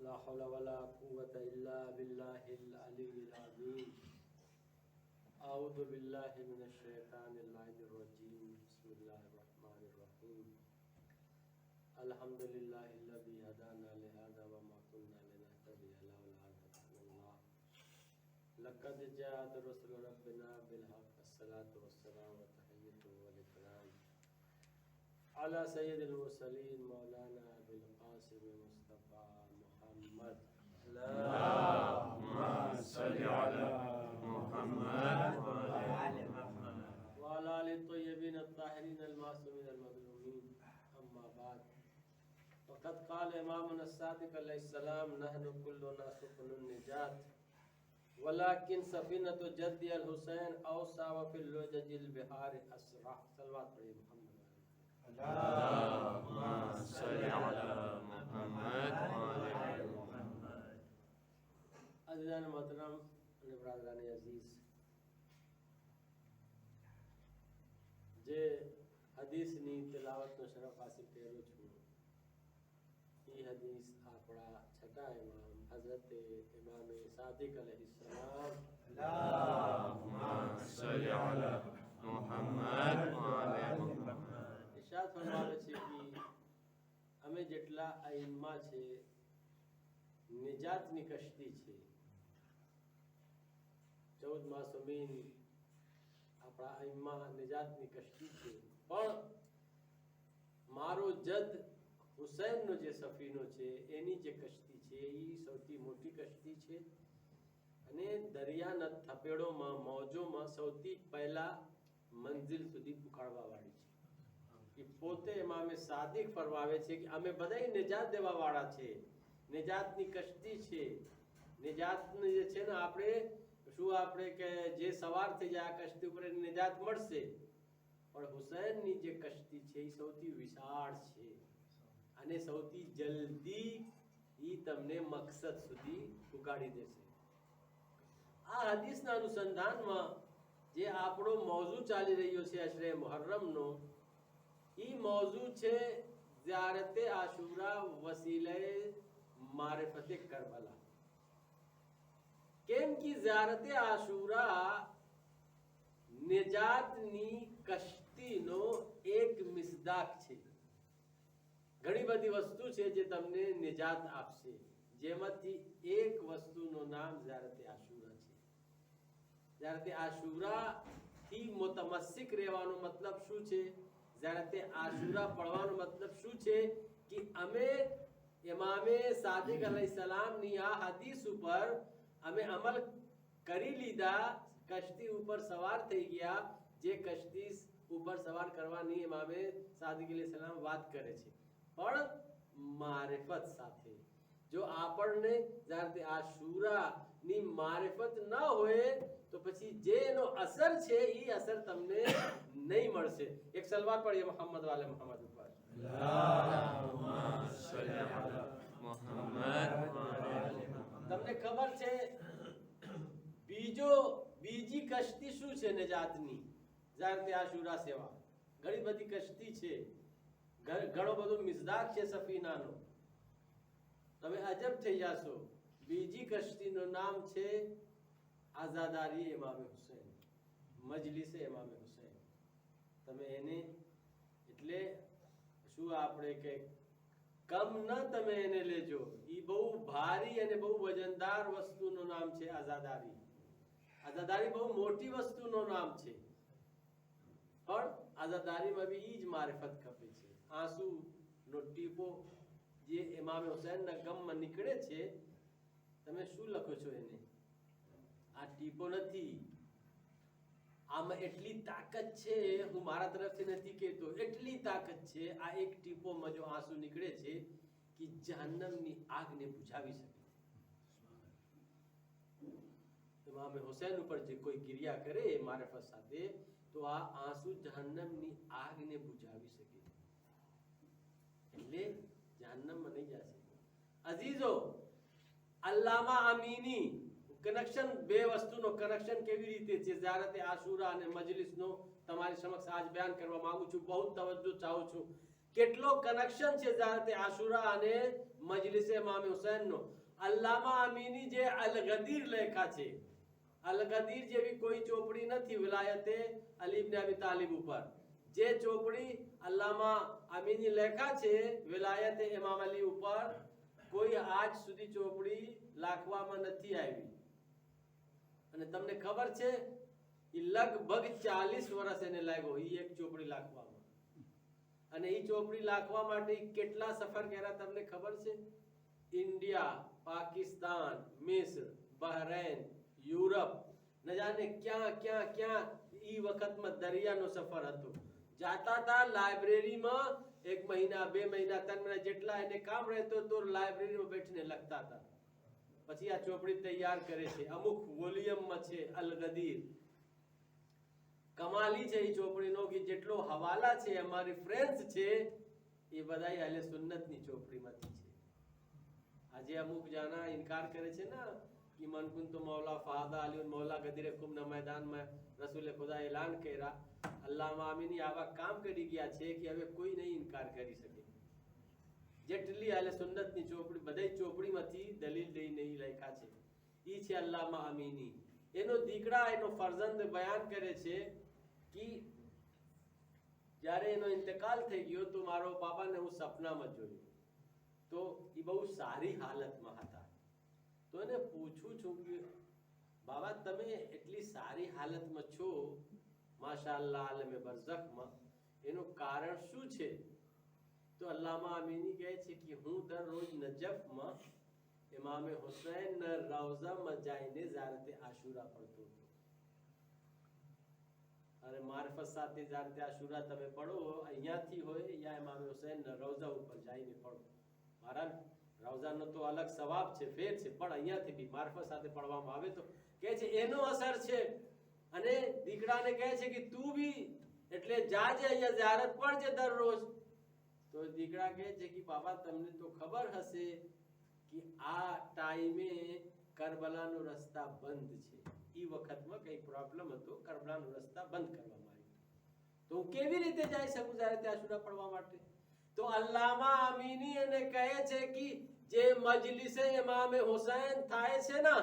ला हौला वला कुव्वता इल्ला बिल्लाहिल अलीय्यिल अज़ीम। अऊज़ु बिल्लाहि मिनश शैतानिर रजीम। बिस्मिल्लाहिर रहमानिर रहीम। अल्हम्दुलिल्लाहिल्लज़ी हदाना लिहाज़ा व मा कुन्ना लिनहतदिया लौला अन हदानल्लाह। लक़द जाअत रुसुलु रब्बिना बिल हक़्क़। अस्सलातु वस्सलामु व तहिय्यतु वल इकराम अला सय्यिदिल मुरसलीन मौलाना अबुल क़ासिम मुस्तफ़ा मुहम्मद। अल्लाहुम्मा सल्लि अला मुहम्मद व आले मुहम्मद व अला आलित तय्यबीन अत्ताहिरीन अल-मासूमीन अल-मज़लूमीन। अम्मा बाद फ़क़द क़ाल इमामुना सादिक़ अलैहिस्सलाम नहनु कुल्लुना सुफ़ुनुन निजात वलाकिन सफ़ीनतु जद्दी अल-हुसैन औसा व फ़िल लुजजिल बिहार असरा। सल्लल्लाहु अलैहि मुहम्मद। अल्लाहुम्मा सल्लि अला मुहम्मद व आले मुहम्मद। अज़ीज़ान मोहतरम અને બરાદરાને અઝીઝ, જે હદીસની તિલાવતનો શરફ હાસિલ કર્યો છું એ હદીસ આપણા છઠ્ઠા ઇમામ હઝરત ઇમામ સાદિક અલૈહિસ્સલામ अल्लाहुम्मा सल्लि अला मुहम्मद व आले मुहम्मद ઇરશાદ ફરમાવે છે કે અમે જેટલા અઈમ્મા છે નિજાતની કશ્તી છે 14 માસૂમીન આપણા અઈમ્મા નિજાતની કશ્તી છે, પણ મારો જદ હુસૈનનો જે સફીનો છે એની જે કશ્તી છે એ સૌથી મોટી કશ્તી છે અને દરિયાના થપેડોમાં મોજોમાં સૌથી પહેલા મંઝિલ સુધી પુકાડવાવાળી છે. એ પોતે ઇમામે સાદિક ફરમાવે છે કે અમે બધાય નિજાત દેવાવાળા છે, નિજાતની કશ્તી છે. નિજાતની જે છે ને આપણે શું આપણે કે જે સવાર થઈ જાય આ કશ્તી ઉપર એની નિજાત મળશે, પણ હુસૈનની જે કશ્તી છે એ સૌથી વિશાળ છે અને સૌથી જલ્દી એ તમને મકસદ સુધી પુગાડી દેશે. આ હદીસના અનુસંધાનમાં જે આપણો મૌજુ ચાલી રહ્યો છે અશરે મુહર્રમનો, એ મૌજુ છે ઝિયારતે આશુરા વસીલે મારિફતે કરબલા. કેમ કે ઝિયારતે આશુરા નિજાતની કશ્તીનો એક મિસદાક છે. ઘણી બધી વસ્તુ છે જે તમને નિજાત આપશે, જેમાંથી એક વસ્તુનું નામ ઝિયારતે આશુરા છે. ઝિયારતે આશુરા થી મુતમસ્સિક રહેવાનો મતલબ શું છે? ઝિયારતે આશુરા પढ़વાનો મતલબ શું છે કે અમે ઇમામે સાદિક અલૈહિસ્સલામની આ હદીસ ઉપર અમે અમલ કરી લીધા, કશ્તી ઉપર સવાર થઈ ગયા. જે કશ્તી ઉપર સવાર કરવાની ઇમામે સાદિક અલૈહિસ્સલામ વાત કરે છે, પણ મારિફત સાથે. જો આપણને ઝિયારતે આશુરાની મારિફત ન હોય તો પછી જે એનો અસર છે એ અસર તમને નહીં મળશે. એક સલવાત પડીએ મોહમ્મદ વાલે મોહમ્મદ ઉપર. अल्लाहुम्मा सल्लि अला मुहम्मद व आले मुहम्मद। તમને ખબર છે બીજી કશ્તી શું છે નિજાતની? ઝિયારતે આશુરા સેવા. ઘણી બધી કશ્તી છે, ઘણો બધો મિઝદાક છે સફીનાનો. તમે અજબ થઈ જાશો. બીજી કશ્તીનું નામ છે આઝાદારી ઇમામે હુસૈન, મજલિસે ઇમામે હુસૈન. તમે એને એટલે શું આપણે કે કમ ન તમે એને લેજો, એ બહુ ભારી અને બહુ વજનદાર વસ્તુનું નામ છે આઝાદારી. આઝાદારી બહુ મોટી વસ્તુનું નામ છે, પણ આઝાદારીમાં બી એ જ મારિફત ખપે છે. આંસુનો ટીપો જે ઇમામે હુસૈનના ગમમાં નીકળે છે, તમે શું લખો છો એને? આ ટીપો નથી, આમાં એટલી તાકાત છે, હું મારા તરફથી નથી કહેતો, એટલી તાકાત છે આ એક ટીપોમાં જો આંસુ નીકળે છે કે જહન્નમની આગને બુઝાવી શકે. ઇમામે હુસૈન ઉપર જે કોઈ ક્રિયા કરે મારિફત સાથે તો આ આંસુ જહન્નમની આગને બુઝાવી શકે, એટલે જહન્નમમાં નહીં જશે. અઝીઝો, અલ્લામા અમીની કનેક્શન, બે વસ્તુનો કનેક્શન કેવી રીતે છે ઝિયારતે આશુરા અને મજલિસનો તમારી સમક્ષ આજ બયાન કરવા માંગુ છું. બહુ તવજ્જો ચાહું છું કેટલો કનેક્શન છે ઝારતે આશુરા અને મજલિસે ઇમામ હુસૈનનો. અલ્લામા અમીની જે અલ-ગદીર લેખા છે, અલ-ગદીર જેવી કોઈ ચોપડી નથી વિલાયતે અલી ઇબ્ન અબી તાલિબ ઉપર. જે ચોપડી અલ્લામા અમીની લેખા છે વિલાયતે ઇમામ અલી ઉપર, કોઈ આજ સુધી ચોપડી લાખવામાં નથી આવી. અને તમને ખબર છે એ લગભગ 40 વર્ષ એને લાગ્યો એ એક ચોપડી લાખવામાં. અને એ ચોપડી લાખવા માટે કેટલા સફર કર્યા તમને ખબર છે? ઇન્ડિયા, પાકિસ્તાન, મિસ્ર, બહરેન, યુરોપ, ન જાને ક્યાં ક્યાં ક્યાં ઈ વખતમાં દરિયાનો સફર હતો. જાતા હતા લાઇબ્રેરીમાં 1 મહિના 2 મહિના 3 મહિના જેટલા એને કામ રહેતો તો લાઇબ્રેરીમાં બેઠીને લખતા હતા. પછી આ ચોપડી તૈયાર કરે છે. અમુક વોલ્યુમમાં છે અલ-ગદીર. કમાલી છે એ ચોપડીનો કે જેટલો હવાલા છે અમારી ફ્રેન્ડ્સ છે એ બધાય અહલે સુન્નતની ચોપડીમાંથી છે. આજે અમુક જાના ઇનકાર કરે છે ને कि मन कुन तो मौला फादा अली मौला गदीर कुम ना मैदान में रसूल खुदा ऐलान કર્યા. અલ્લામા અમીની આવા કામ કરી ગયા છે કે હવે કોઈ નહીં ઇનકાર કરી શકે. જેટલી અહલે સુન્નતની ચોપડી બધાય ચોપડીમાંથી દલીલ દઈને લખ્યા છે ઈ છે અલ્લામા અમીની. એનો દીકરા એનો ફરજંદ બયાન કરે છે કે જ્યારે એનો ઇંતકાલ થઈ ગયો તો મારો બાપાને હું સપનામાં જોયો તો એ બહુ સારી હાલતમાં હતા. તો એને પૂછું છું કે બાબા તમે એટલી સારી હાલતમાં છો માશાઅલ્લાહ આલમે બરઝખમાં, એનું કારણ શું છે? તો અલ્લામા અમીની કહે છે કે હું દરરોજ નજફમાં ઇમામે હુસૈનના રોઝામાં જઈને ઝારતે આશુરા પઢતો હતો. અને મારફત સાથે ઝારતે આશુરા તમે પઢો અહીંયાથી હોય યા ઇમામે હુસૈનના રોઝા ઉપર જઈને પઢો. મારા રોઝાનો તો અલગ સવાબ છે, ફેર છે, પણ અહીંયાથી બી મારફત સાથે પઢવામાં આવે તો કહે છે એનો અસર છે. અને દીકરાને કહે છે કે તું બી એટલે જાજે અહીંયા ઝિયારત પડજે દરરોજ. તો દીકરા કહે છે કે બાબા તમને તો ખબર હશે કે આ ટાઈમે કરબલાનો રસ્તા બંધ છે. એ વખતમાં કઈ પ્રોબ્લેમ હતો, કરબલાનો રસ્તા બંધ કરવામાં આવ્યો. તો હું કેવી રીતે જઈ શકું ઝારતે આશુરા પઢવા માટે? તો અલ્લામા અમીની એને કહે છે કે જે મજલિસે ઇમામે હુસૈન થાય છે ને,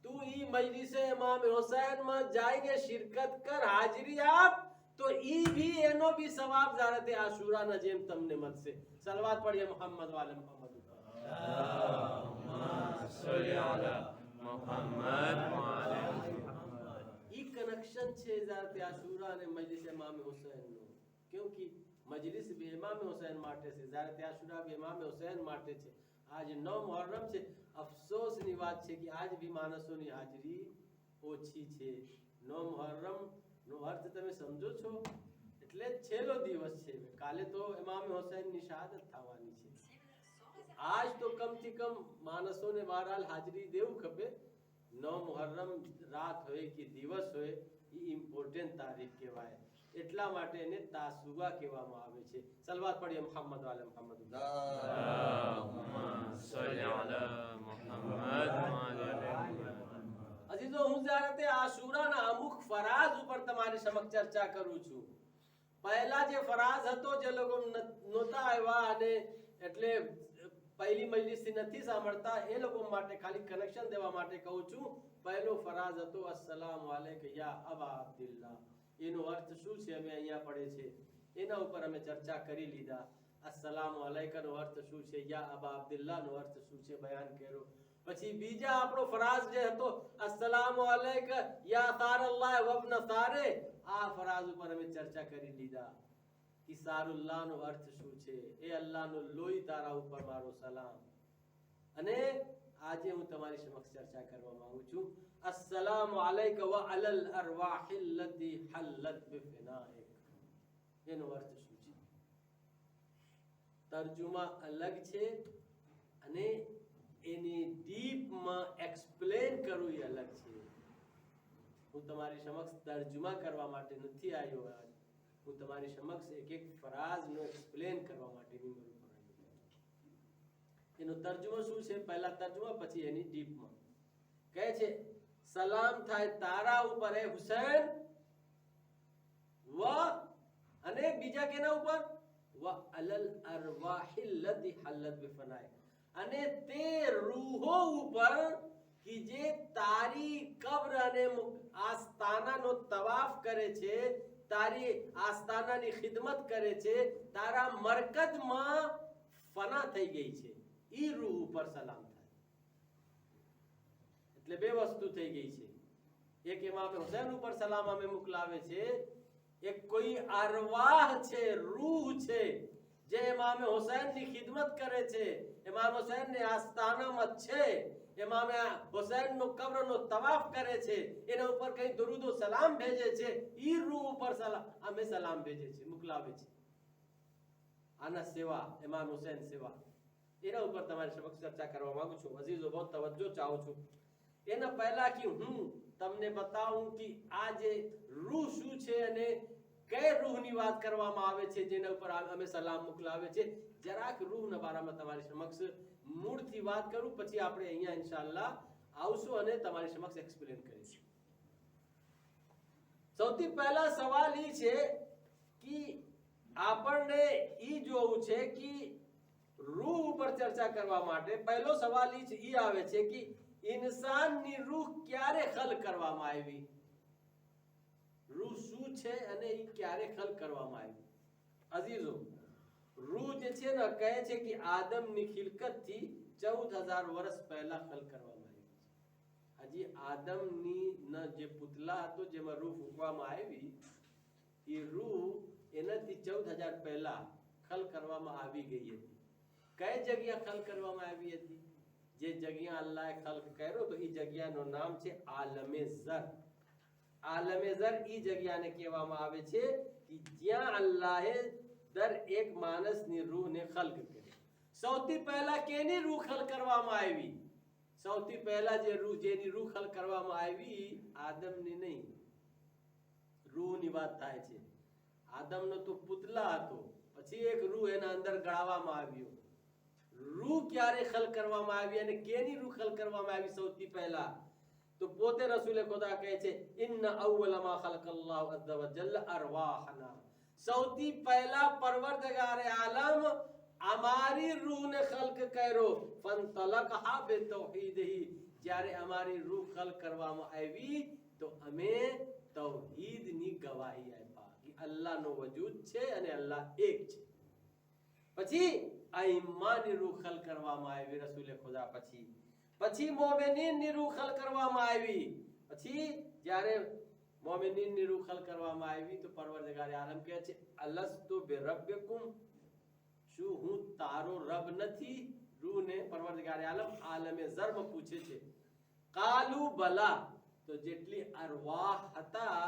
તું ઈ મજલિસે ઇમામે હુસૈન માં જઈને શિરકત કર, હાજરી આપ, તો ઈ ભી એનો ભી સવાબ ઝારતે આશુરા ના જેમ તમને મળશે. સલવાત પઢીએ મોહમ્મદ વાલે મોહમ્મદ ઉપર. અલ્લાહુમ્મા સલ્લી અલા મુહમ્મદ વાલે મુહમ્મદ. ઈ કનેક્શન છે ઝારતે આશુરા અને મજલિસે ઇમામે હુસૈન નો. ક્યોંકि મજલિસ भी इमाम हुसैन માટે છે, ઝારતે આશુરા भी इमाम हुसैन માટે છે. આજ 9 મુહર્રમ છે. અફસોસની વાત છે કે આજ भी માણસોની હાજરી ઓછી છે. 9 મુહર્રમ નો અર્થ તમે સમજો છો? એટલે છેલ્લો દિવસ છે. કાલે તો ઇમામ હુસૈનની શહાદત થવાની છે. આજ તો કમથી કમ માણસોને બહરહાલ હાજરી દેવું ખપે. 9 મુહર્રમ રાત હોય કે દિવસ હોય એ ઇમ્પોર્ટન્ટ તારીખ કહેવાય. એટલા માટે એને તાસુગા કહેવામાં આવે છે. સલવાત પઢીએ મોહમ્મદ વાલે મોહમ્મદ. અલ્લાહુમ્મા સલ્લી અલા મુહમ્મદ વાલે મુહમ્મદ. અઝીઝો, હું ઝારતે આશુરાના અમુક ફરાઝ ઉપર તમારી સમક્ષ ચર્ચા કરું છું. પહેલા જે ફરાઝ હતો જે લોકો નહોતા આવ્યા અને એટલે પહેલી મજલિસથી નથી સાંભળતા એ લોકો માટે ખાલી કનેક્શન દેવા માટે કહું છું. પહેલો ફરાઝ હતો અસ્સલામુ અલૈકા યા અબા અબ્દુલ્લાહ. એનો અર્થ શું છે અમે અહીંયા પડે છે એના ઉપર અમે ચર્ચા કરી લીધા. અસ્સલામુ અલૈકા નો અર્થ શું છે, યા અબા અબ્દુલ્લાહ નો અર્થ શું છે બયાન કર્યો. પછી બીજા આપણો ફરાઝ જે હતો અસ્સલામુ અલૈકા યા સારલ્લાહ વબન સારે, આ ફરાઝ ઉપર અમે ચર્ચા કરી લીધા કે સારુલ્લાહ નો અર્થ શું છે. એ અલ્લાહનો લોહી તારા ઉપર મારો સલામ. અને આજે હું તમારી સમક્ષ ચર્ચા કરવા માંગુ છું અસ્સલામુ અલૈકા વ અલલ અરવાહિ અલ્લતી હલ્લત બિફનાઇક. એનો અર્થ શું છે? તર્જુમા અલગ છે અને એની ડીપમાં એક્સપ્લેન કરવું એ અલગ છે. હું તમારી સમક્ષ તર્જુમા કરવા માટે નથી આવ્યો. આજ હું તમારી સમક્ષ એક એક ફરાઝનો એક્સપ્લેન કરવા માટે મિંબર ઉપર આવ્યો. એનો તર્જુમો શું છે? પહેલા તર્જુમા પછી એની ડીપમાં કહે છે સલામ થાય તારા ઉપર હે હુસૈન, વ અને બીજા કેના ઉપર? વ અલલ અરવાહિલ લતી હલ્લત બિફનાય, અને તે રૂહો ઉપર કે જે તારી કબ્ર અને આસ્તાનાનો તવાફ કરે છે, તારી આસ્તાનાની ખિદમત કરે છે, તારા મરકદમાં ફના થઈ ગઈ છે, ઈ રૂહ ઉપર સલામ થાય. એટલે બે વસ્તુ થઈ ગઈ છે. એક ઇમામ હુસૈન ઉપર સલામ અમે મોકલાવે છે, એક કોઈ અરવાહ છે, રૂહ છે, જે ઇમામ હુસૈનની ખિદમત કરે છે, ઇમામ હુસૈનની આસ્તાનામાં છે, ઇમામ હુસૈનનો કબ્રનો તવાફ કરે છે, એના ઉપર કઈ દરૂદ ઓ સલામ ભેજે છે, ઈ રૂહ ઉપર અમે સલામ ભેજે છે, મોકલાવે છે. આના સેવા, ઇમામ હુસૈન સેવા, એના ઉપર તમારી સમક્ષ ચર્ચા કરવા માંગુ છું. અઝીઝો, બહુ તવજ્જો ચાહું છું. એના પહેલા કે હું તમને બતાવું કે આ જે રૂહ શું છે અને કઈ રૂહની વાત કરવામાં આવે છે જેના ઉપર અમે સલામ મોકલાવે છે, જરાક રૂહના બારામાં તમારી સમક્ષ મૂળથી વાત કરું, પછી આપણે અહીંયા ઇન્શાઅલ્લાહ આવશું અને તમારી સમક્ષ એક્સપ્લેન કરીશું. સૌથી પહેલા સવાલ એ છે કે આપણને ઈ જોવું છે કે રૂહ ઉપર ચર્ચા કરવા માટે પહેલો સવાલ ઈ આવે છે કે ઇન્સાનની રૂહ ક્યારે ખલ્ક કરવામાં આવી, રૂહ શું છે અને ઈ ક્યારે ખલ્ક કરવામાં આવી. અઝીઝો, રૂહ જે છે ને કહે છે કે આદમની ખિલકતથી 14,000 વર્ષ પહેલા ખલ્ક કરવામાં આવી છે. હજી આદમની જે પુતલા હતો જેમાં રૂહ ફૂંકવામાં આવી, એ રૂહ એનાથી 14,000 પહેલા ખલ્ક કરવામાં આવી ગઈ હતી. કઈ જગ્યા ખલ્ક કરવામાં આવી હતી? જે જગ્યા અલ્લાહે ખલ્ક કર્યો તો એ જગ્યાનું નામ છે આલમે ઝર. આલમે ઝર ઈ જગ્યાને કહેવામાં આવે છે કે જ્યાં અલ્લાહે દર એક માણસની રૂહને ખલ્ક કરી. સૌથી પહેલા કેની રૂહ ખલ્ક કરવામાં આવી? સૌથી પહેલા જેની રૂહ ખલ્ક કરવામાં આવી આદમની નહીં, રૂહની વાત થાય છે. આદમનો તો પુતલા હતો, પછી એક રૂહ એના અંદર ગળાવવામાં આવ્યો. રૂહ ક્યારે ખલ્ક કરવામાં આવી અને કેની રૂહ ખલ્ક કરવામાં આવી સૌથી પહેલા? તો પોતે રસૂલે ખુદા કહે છે ઇન્ના અવ્વલ મા ખલકલ્લાહુ અઝ્ઝ વ જલ્લ અરવાહના, સૌથી પહેલા પરવરદગારે આલમ અમારી રૂહને ખલ્ક કર્યો. ફંતલકહા બિતૌહીદહી, જ્યારે અમારી રૂહ ખલ્ક કરવામાં આવી તો અમે તૌહીદની ગવાહી આપ્યા કે અલ્લાહનો વજૂદ છે અને અલ્લાહ એક છે. પછી આઈમ્માની રૂહ ખલ્ક કરવામાં આવી રસૂલે ખુદા પછી મોમિનીનની રૂહ ખલ્ક કરવામાં આવી. પછી જ્યારે મોમિનીનની રૂહ ખલ્ક કરવામાં આવી તો પરવરદગાર આલમ કહે છે અલસ્તુ બિરબ્બિકુમ, શું હું તારો રબ નથી? રૂહને પરવરદગાર આલમ આલમે ઝરમાં પૂછે છે. કાલુ બલા, તો જેટલી અરવાહ હતા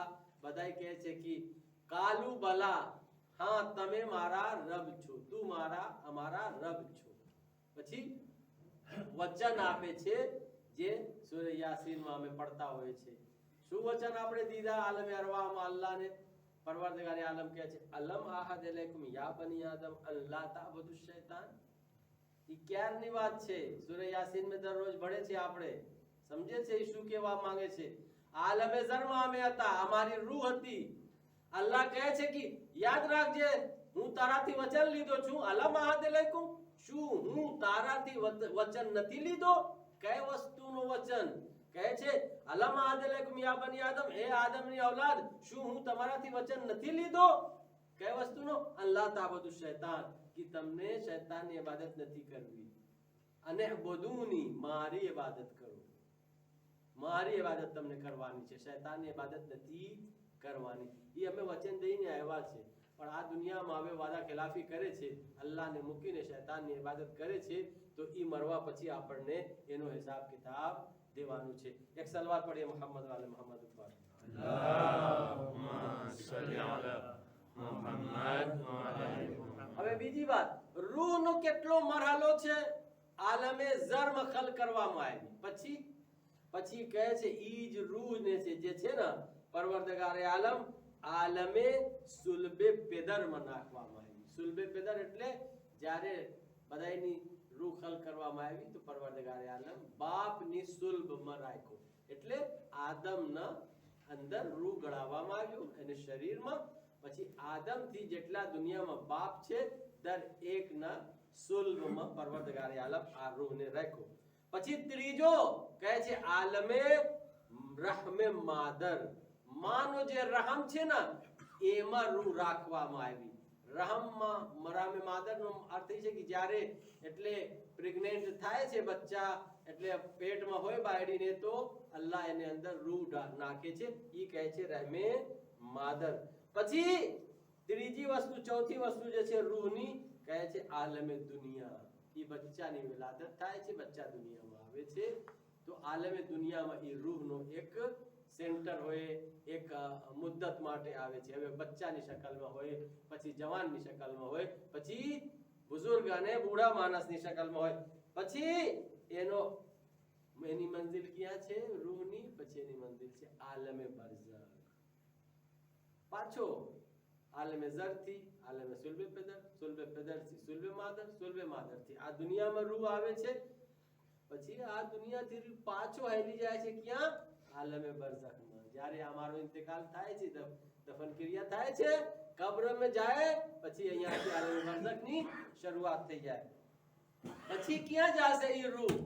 બધાય કહે છે કે કાલુ બલા, હા તમે મારા રબ છો, તું અમારા રબ છો. પછી વચન આપે છે જે સૂરહ યાસીનમાં અમે પડતા હોય છે. શું વચન આપણે દીધા આલમે અરવાહમાં અલ્લાહને? પરવરદગાર આલમ કહે છે અલમ આહદ અલૈકુમ યા બની આદમ અલ્લા તાબુદુ શૈતાન. ઈ ક્યારની વાત છે? સૂરહ યાસીન में દરરોજ ભણે છે, આપણે સમજે છે શું કહેવા માંગે છે. આલમે ઝરમાં અમે હતા, અમારી રૂહ હતી. અલ્લાહ કહે છે કે યાદ રાખજે હું તારાથી વચન લીધો છું. અલમ આહદ અલૈકુમ, શું હું તારાથી વચન નથી લીધો? કઈ વસ્તુનું વચન? કહે છે અલમ આહદ અલૈકુમ યા બની આદમ, હે આદમની ઔલાદ, શું હું તમારાથી વચન નથી લીધો? કઈ વસ્તુનો? અલ્લાહ તાબુદુ શૈતાન, કે તમને શૈતાનની ઇબાદત નથી કરવી, અને બુદૂની, મારી ઇબાદત કરો. મારી ઇબાદત તમને કરવાની છે, શૈતાનની ઇબાદત નથી કરવાની. એ અમે વચન દઈને આવ્યા છે, પણ આ દુનિયામાં હવે વાદા ખિલાફી કરે છે, અલ્લાહને મૂકીને શૈતાનની ઇબાદત કરે છે, તો એ મરવા પછી આપણને એનો હિસાબ કિતાબ દેવાનું છે. એક સલવાર પડીએ મોહમ્મદ વાલે મોહમ્મદ ઉપર. અલ્લાહુમ્મા સલ્લી અલા મુહમ્મદ વ અલા મુહમ્મદ. હવે બીજી વાત, રૂહનો કેટલો મરહલો છે? આલમે ઝરમાં ખલ્ક કરવામાં આવી. પછી કહે છે ઈ જ રૂહને જે છે ને પરવરદગારે આલમ આલમે સુલબે પેદરમાં નાખવામાં આવી. સુલબે પેદર એટલે જ્યારે બધાયની રૂહ ખલ્ક કરવામાં આવી તો પરવરદગારે આલમ બાપની સુલ્બમાં રાખ્યો, એટલે આદમના અંદર રૂહ ગળાવવામાં આવ્યું એને શરીરમાં, પછી આદમથી જેટલા દુનિયામાં બાપ છે દરેકના સુલ્બમાં પરવરદગારે આલમ આ રૂહને રાખ્યો. પછી ત્રીજો કહે છે આલમે રહમે માદર, માનો જે રહમ છે ને એમાં રૂહ રાખવામાં આવી. રહમમાં મરામે માદરનો અર્થ એ છે કે જ્યારે એટલે પ્રેગ્નેન્ટ થાય છે બચ્ચા, એટલે પેટમાં હોય બાયડીને તો અલ્લાહ એને અંદર રૂહ નાખે છે, ઈ કહે છે રહમે માદર. પછી ત્રીજી વસ્તુ, ચોથી વસ્તુ જે છે રૂહની, કહે છે આલમે દુનિયા. ઈ બચ્ચાની વિલાદત થાય છે, બચ્ચા દુનિયામાં આવે છે, તો આલમે દુનિયામાં ઈ રૂહનો એક સેન્ટર હોય, એક મુદ્દત માટે આવે છે. હવે બચ્ચાની શકલમાં હોય, પછી જવાનની શકલમાં હોય, પછી બુઝુર્ગ અને બુઢા માણસની શકલમાં હોય. પછી એની મંજિલ ક્યાં છે રૂહની? પછી એની મંજિલ છે આલમે બરઝખ. પાછો આલમે ઝરથી આલમે સુલ્બે પેદર, સુલ્બે પેદરથી સુલ્બે માદર, સુલ્બે માદરથી આ દુનિયામાં રૂહ આવે છે. પછી આ દુનિયાથી રૂહ પાછો હેલી જાય છે ક્યાં? આલમે બરઝખમાં. જ્યારે અમારો ઇંતકાલ થાય છે, દફન ક્રિયા થાય છે, કબ્રમાં જાય, પછી અહીંયાથી આલમે બરઝખની શરૂઆત થઈ જાય. પછી ક્યાં જશે એ રૂહ?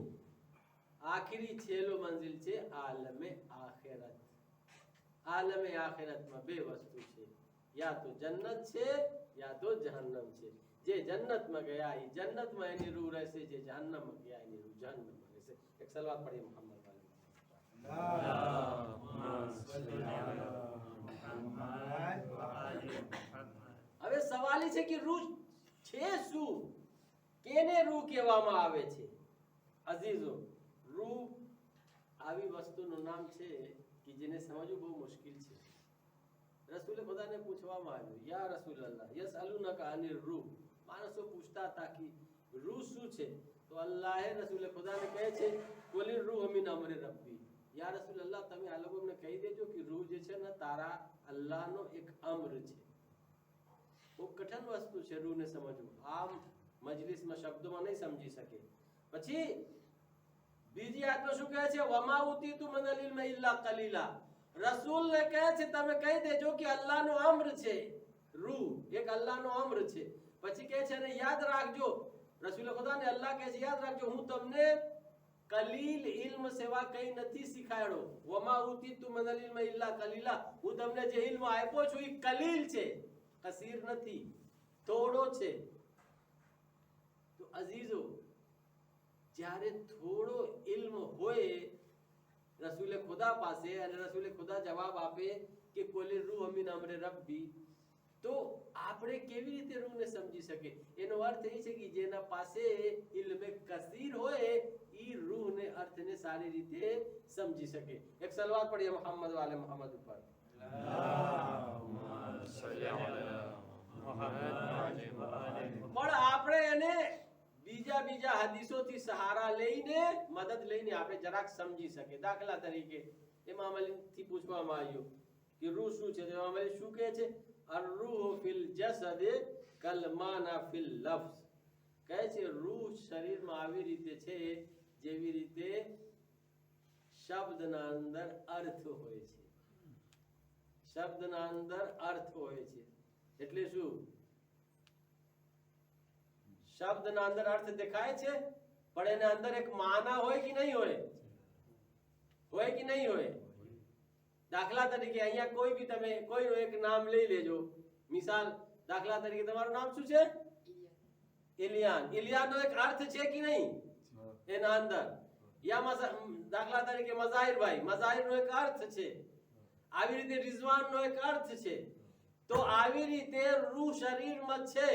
આખરી છેલ્લો મંજિલ છે આલમે આખિરત. આલમે આખિરતમાં બે વસ્તુ છે, યા તો જન્નત છે યા તો જહન્નમ છે. જે જન્નતમાં ગયા એ જન્નતમાં એની રૂહ રહેશે, જે જહન્નમમાં ગયા એની રૂહ જહન્નમમાં રહેશે. એક સલવાત પઢીએ મોહમ્મદ વાલે. હવે સવાલ એ છે કે રૂહ છે શું? કેને રૂહ કહેવામાં આવે છે? અઝીઝો, રૂહ આવી વસ્તુનું નામ છે કે જેને સમજવું બહુ મુશ્કેલ છે. રસૂલ ખુદાને પૂછવામાં આવ્યું, યા રસૂલલ્લાહ યસઅલુનકા અનિર રૂહ. માણસો પૂછતા હતા કે રૂહ શું છે? તો અલ્લાહે રસૂલ ખુદાને કહે છે કુલિર રૂહ મિન અમરી રબ્બી. યા રસૂલલ્લાહ, તમે આ લોકોને કહી દેજો કે રૂહ જે છે ને તારા અલ્લાહનો એક અમ્ર છે. બહુ કઠિન વસ્તુ છે રૂહને સમજવું. આમ મજલિસમાં શબ્દોમાં નહીં સમજી શકે. પછી બીજી આયતમાં શું કહે છે? વમા ઉતીતુ મિનલ ઇલ્મિ ઇલ્લા કલીલા. રસૂલને કહે છે તમે કહી દેજો કે અલ્લાહનો અમ્ર છે રૂહ, એક અલ્લાહનો અમ્ર છે. પછી કહે છે અને યાદ રાખજો, રસૂલ ખુદાને અલ્લાહ કહે છે યાદ રાખજો, હું તમને કલીલ ઇલ્મ સેવા કઈ નથી શીખાડ્યો. વમા ઉતીતુ મિનલ ઇલ્મિ ઇલ્લા કલીલા. હું તમને જે ઇલ્મ આપ્યો છું એ કલીલ છે, કસીર નથી, થોડો છે. તો અઝીઝો, જ્યારે થોડો ઇલ્મ હોય રસૂલ ખુદા પાસે અને રસૂલ ખુદા જવાબ આપે કે કોલી રૂહ મિન અમરે રબ્બી, તો આપણે કેવી રીતે રૂહને સમજી શકે? એનો અર્થ એ છે કે જેના પાસે ઇલ્મે કસીર હોય એ રૂહને અર્થને સારી રીતે સમજી શકે. એક સલવાત પઢીએ મોહમ્મદ વાલે મોહમ્મદ ઉપર. પણ આપણે એને બીજા હદીસોથી સહારા લઈને, મદદ લઈને આપણે જરાક સમજી શકે. દાખલા તરીકે ઇમામ અલીથી પૂછવામાં આવ્યું કે રૂહ શું છે? તો ઇમામ અલી શું કહે છે? અર-રૂહ ફિલ જસદ કલ માના ફિલ લફ્ઝ. કહે છે રૂહ શરીરમાં આવી રીતે છે જેવી રીતે શબ્દના અંદર અર્થ હોય છે. શબ્દના અંદર અર્થ હોય છે એટલે શું? શબ્દના અંદર અર્થ દેખાય છે, પણ એના અંદર એક માના હોય કે નહીં હોય? હોય કે નહીં હોય? દાખલા તરીકે અહીંયા કોઈ બી તમે કોઈનું એક નામ લઈ લેજો. મિસાલ દાખલા તરીકે તમારું નામ શું છે? ઇલિયાન. ઇલિયાનનો એક અર્થ છે કે નહીં એના અંદર? યા દાખલા તરીકે મઝાહિરભાઈ, મઝાહિરનો એક અર્થ છે. આવી રીતે રિઝવાનનો એક અર્થ છે. તો આવી રીતે રૂહ શરીરમાં છે,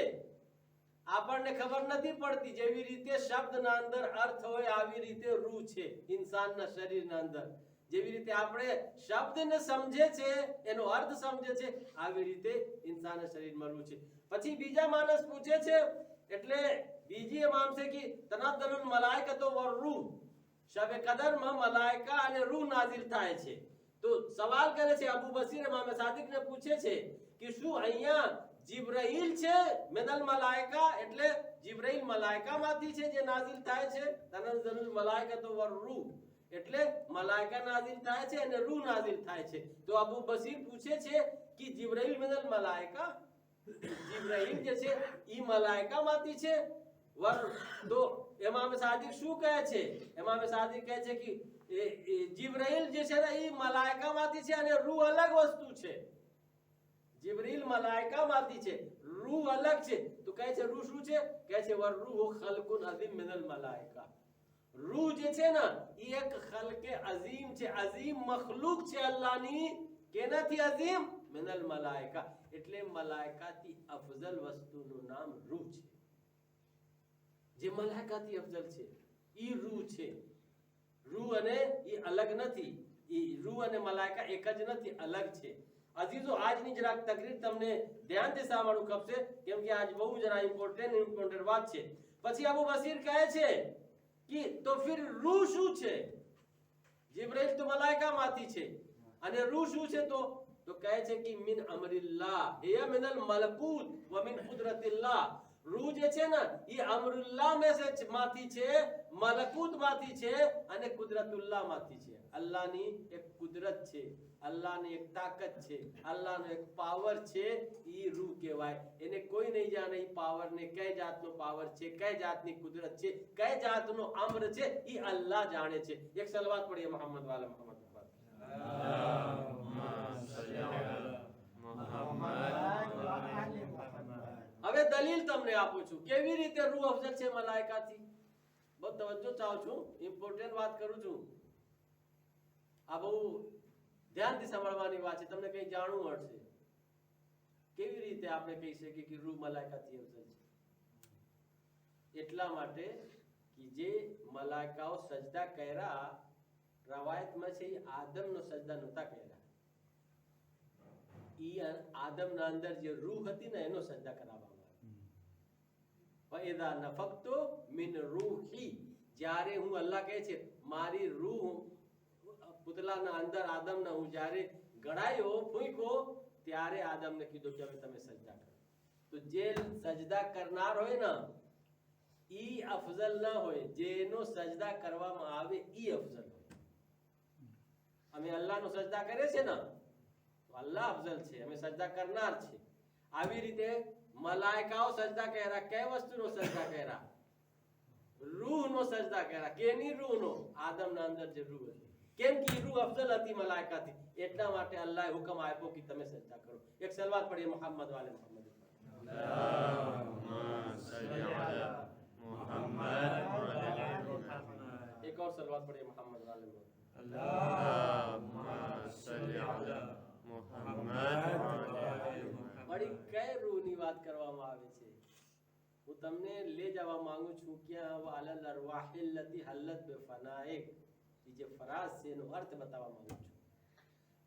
આપણને ખબર નથી પડતી. જેવી રીતે શબ્દના અંદર અર્થ હોય આવી રીતે રૂહ છે ઇન્સાનના શરીરના અંદર. જેવી રીતે આપણે શબ્દને સમજે છે, એનો અર્થ સમજે છે, આવી રીતે ઇન્સાનના શરીરમાં રૂહ છે. પછી બીજા માણસ પૂછે છે, એટલે બીજી ઇમામ છે કે તનઝ્ઝલુલ મલાઇકતુ વર રૂહ. શબ કદરમાં મલાઇકા અને રૂહ નાઝિલ થાય છે. તો સવાલ કરે છે અબુ બસીર ઇમામ સાદિકને પૂછે છે કે શું અહીંયા જિબ્રાઈલ છે મિનલ મલાઇકા, એટલે જિબ્રાઈલ મલાઇકામાંથી છે જે નાઝિલ થાય છે? તનઝ્ઝલુલ મલાઇકતુ વર રૂહ એટલે મલાઇકા નાઝિલ થાય છે અને રૂહ નાઝિલ થાય છે. તો અબુ બસીર પૂછે છે કે જિબ્રાઈલ મિનલ મલાઈકા, જિબ્રાઈલ જે છે ઈ મલાઈકામાંથી છે. તો ઇમામ સાદિક શું કહે છે? ઇમામ સાદિક કહે છે કે જિબ્રાઈલ જે છે ને ઈ મલાઈકામાંથી છે અને રૂહ અલગ વસ્તુ છે. જિબ્રીલ મલાઈકામાંથી છે, રૂહ અલગ છે. તો કહે છે રૂહ શું છે? કહે છે વર રૂહ ખલ્કુન અઝીમ મિનલ મલાઈકા. રૂહ જે છે ને ઈ એક ખલ્કે અઝીમ છે, અઝીમ મખલુક છે અલ્લાહની. કેનાથી અઝીમ? મિનલ મલાઈકા. એટલે મલાઈકાથી અફઝલ વસ્તુનું નામ રૂહ છે. જે મલાઈકાથી અફઝલ છે ઈ રૂહ છે. રૂહ અને ઈ અલગ નથી. ઈ રૂહ અને મલાઈકા એક જ નથી, અલગ છે. અઝીઝો, આજની જરાક તકરીર તમને ધ્યાનથી સાંભળવું ખપશે, કેમ કે આજ બહુ જરા ઇમ્પોર્ટન્ટ વાત છે. પછી અબુ બસીર કહે છે કે તો ફિર રૂહ શું છે? જિબ્રાઈલ તો મલાઈકામાંથી છે અને રૂહ શું છે? તો કહે છે કે મિન અમરિલ્લાહ હિયા મિનલ મલકૂત વ મિન કુદરતિલ્લાહ. રૂહ જે છે ને ઈ અમરુલ્લાહ માંથી છે, મલકૂત માંથી છે અને કુદરતુલ્લાહ માંથી છે. અલ્લાહની એક કુદરત છે, અલ્લાહની એક તાકાત છે, અલ્લાહનો એક પાવર છે. ઈ રૂહ કહેવાય. એને કોઈ નહીં જાણે ઈ પાવર ને, કઈ જાતનો પાવર છે, કઈ જાતની કુદરત છે, કઈ જાતનો અમ્ર છે, ઈ અલ્લાહ જાણે છે. એક સલવાત પઢીએ મોહમ્મદ વાલા મોહમ્મદ. હવે દલીલ તમને આપું છું કેવી રીતે રૂહ અફઝલ છે મલાઈકાથી. બહુ તવજ્જો ચાહું છું, ઇમ્પોર્ટન્ટ વાત કરું છું. આ બહુ ધ્યાનથી સાંભળવાની વાત છે, તમને કંઈ જાણવું મળશે. કેવી રીતે આપણે કહી શકીએ કે રૂહ મલાઈકાથી અફઝલ છે? એટલા માટે કે જે મલાઈકાઓ સજદા કર્યા, રવાયતમાં છે આદમનો સજદા નહોતા કર્યા. ઈ આદમના અંદર જે રૂહ હતી ને એનો સજદા કરાવવામાં આવ્યો. વઇદા નફખ્તુ મિન રૂહી, જ્યારે હું, અલ્લાહ કહે છે મારી રૂહ પુતલાના અંદર આદમના હું જ્યારે ગળાયો, ફૂંક્યો, ત્યારે આદમને કીધું કે હવે તમે સજદા કરો. તો જે સજદા કરનાર હોય ને ઈ અફઝલ ના હોય, જેનો સજદા કરવામાં આવે ઈ અફઝલ હોય. અમે અલ્લાહનો સજદા કરે છે ને તો અલ્લાહ અફઝલ છે, અમે સજદા કરનાર છે. આવી રીતે મલાઈકાઓ સજદા કર્યા. કઈ વસ્તુનો સજદા કર્યા? રૂહનો સજદા કર્યા. કેની રૂહનો? આદમના અંદર જે રૂહ હતી. કેમ કે રૂહ અફઝલ હતી મલાઈકાથી, એટલા માટે અલ્લાહે હુકમ આપ્યો કે તમે સજદા કરો. એક સલવાત પઢીએ મોહમ્મદ વાલે મોહમ્મદ. एक और सलवात पढ़िए मोहम्मद वाले में। बड़ी કઈ રૂહની વાત કરવામાં આવે છે? હું તમને લઈ જવા માંગુ છું ક્યાં? વાલલ અરવાહિલ લતી હલ્લત બફનાઇક. જે ફરાઝ છે એનો અર્થ બતાવવા માંગુ છું.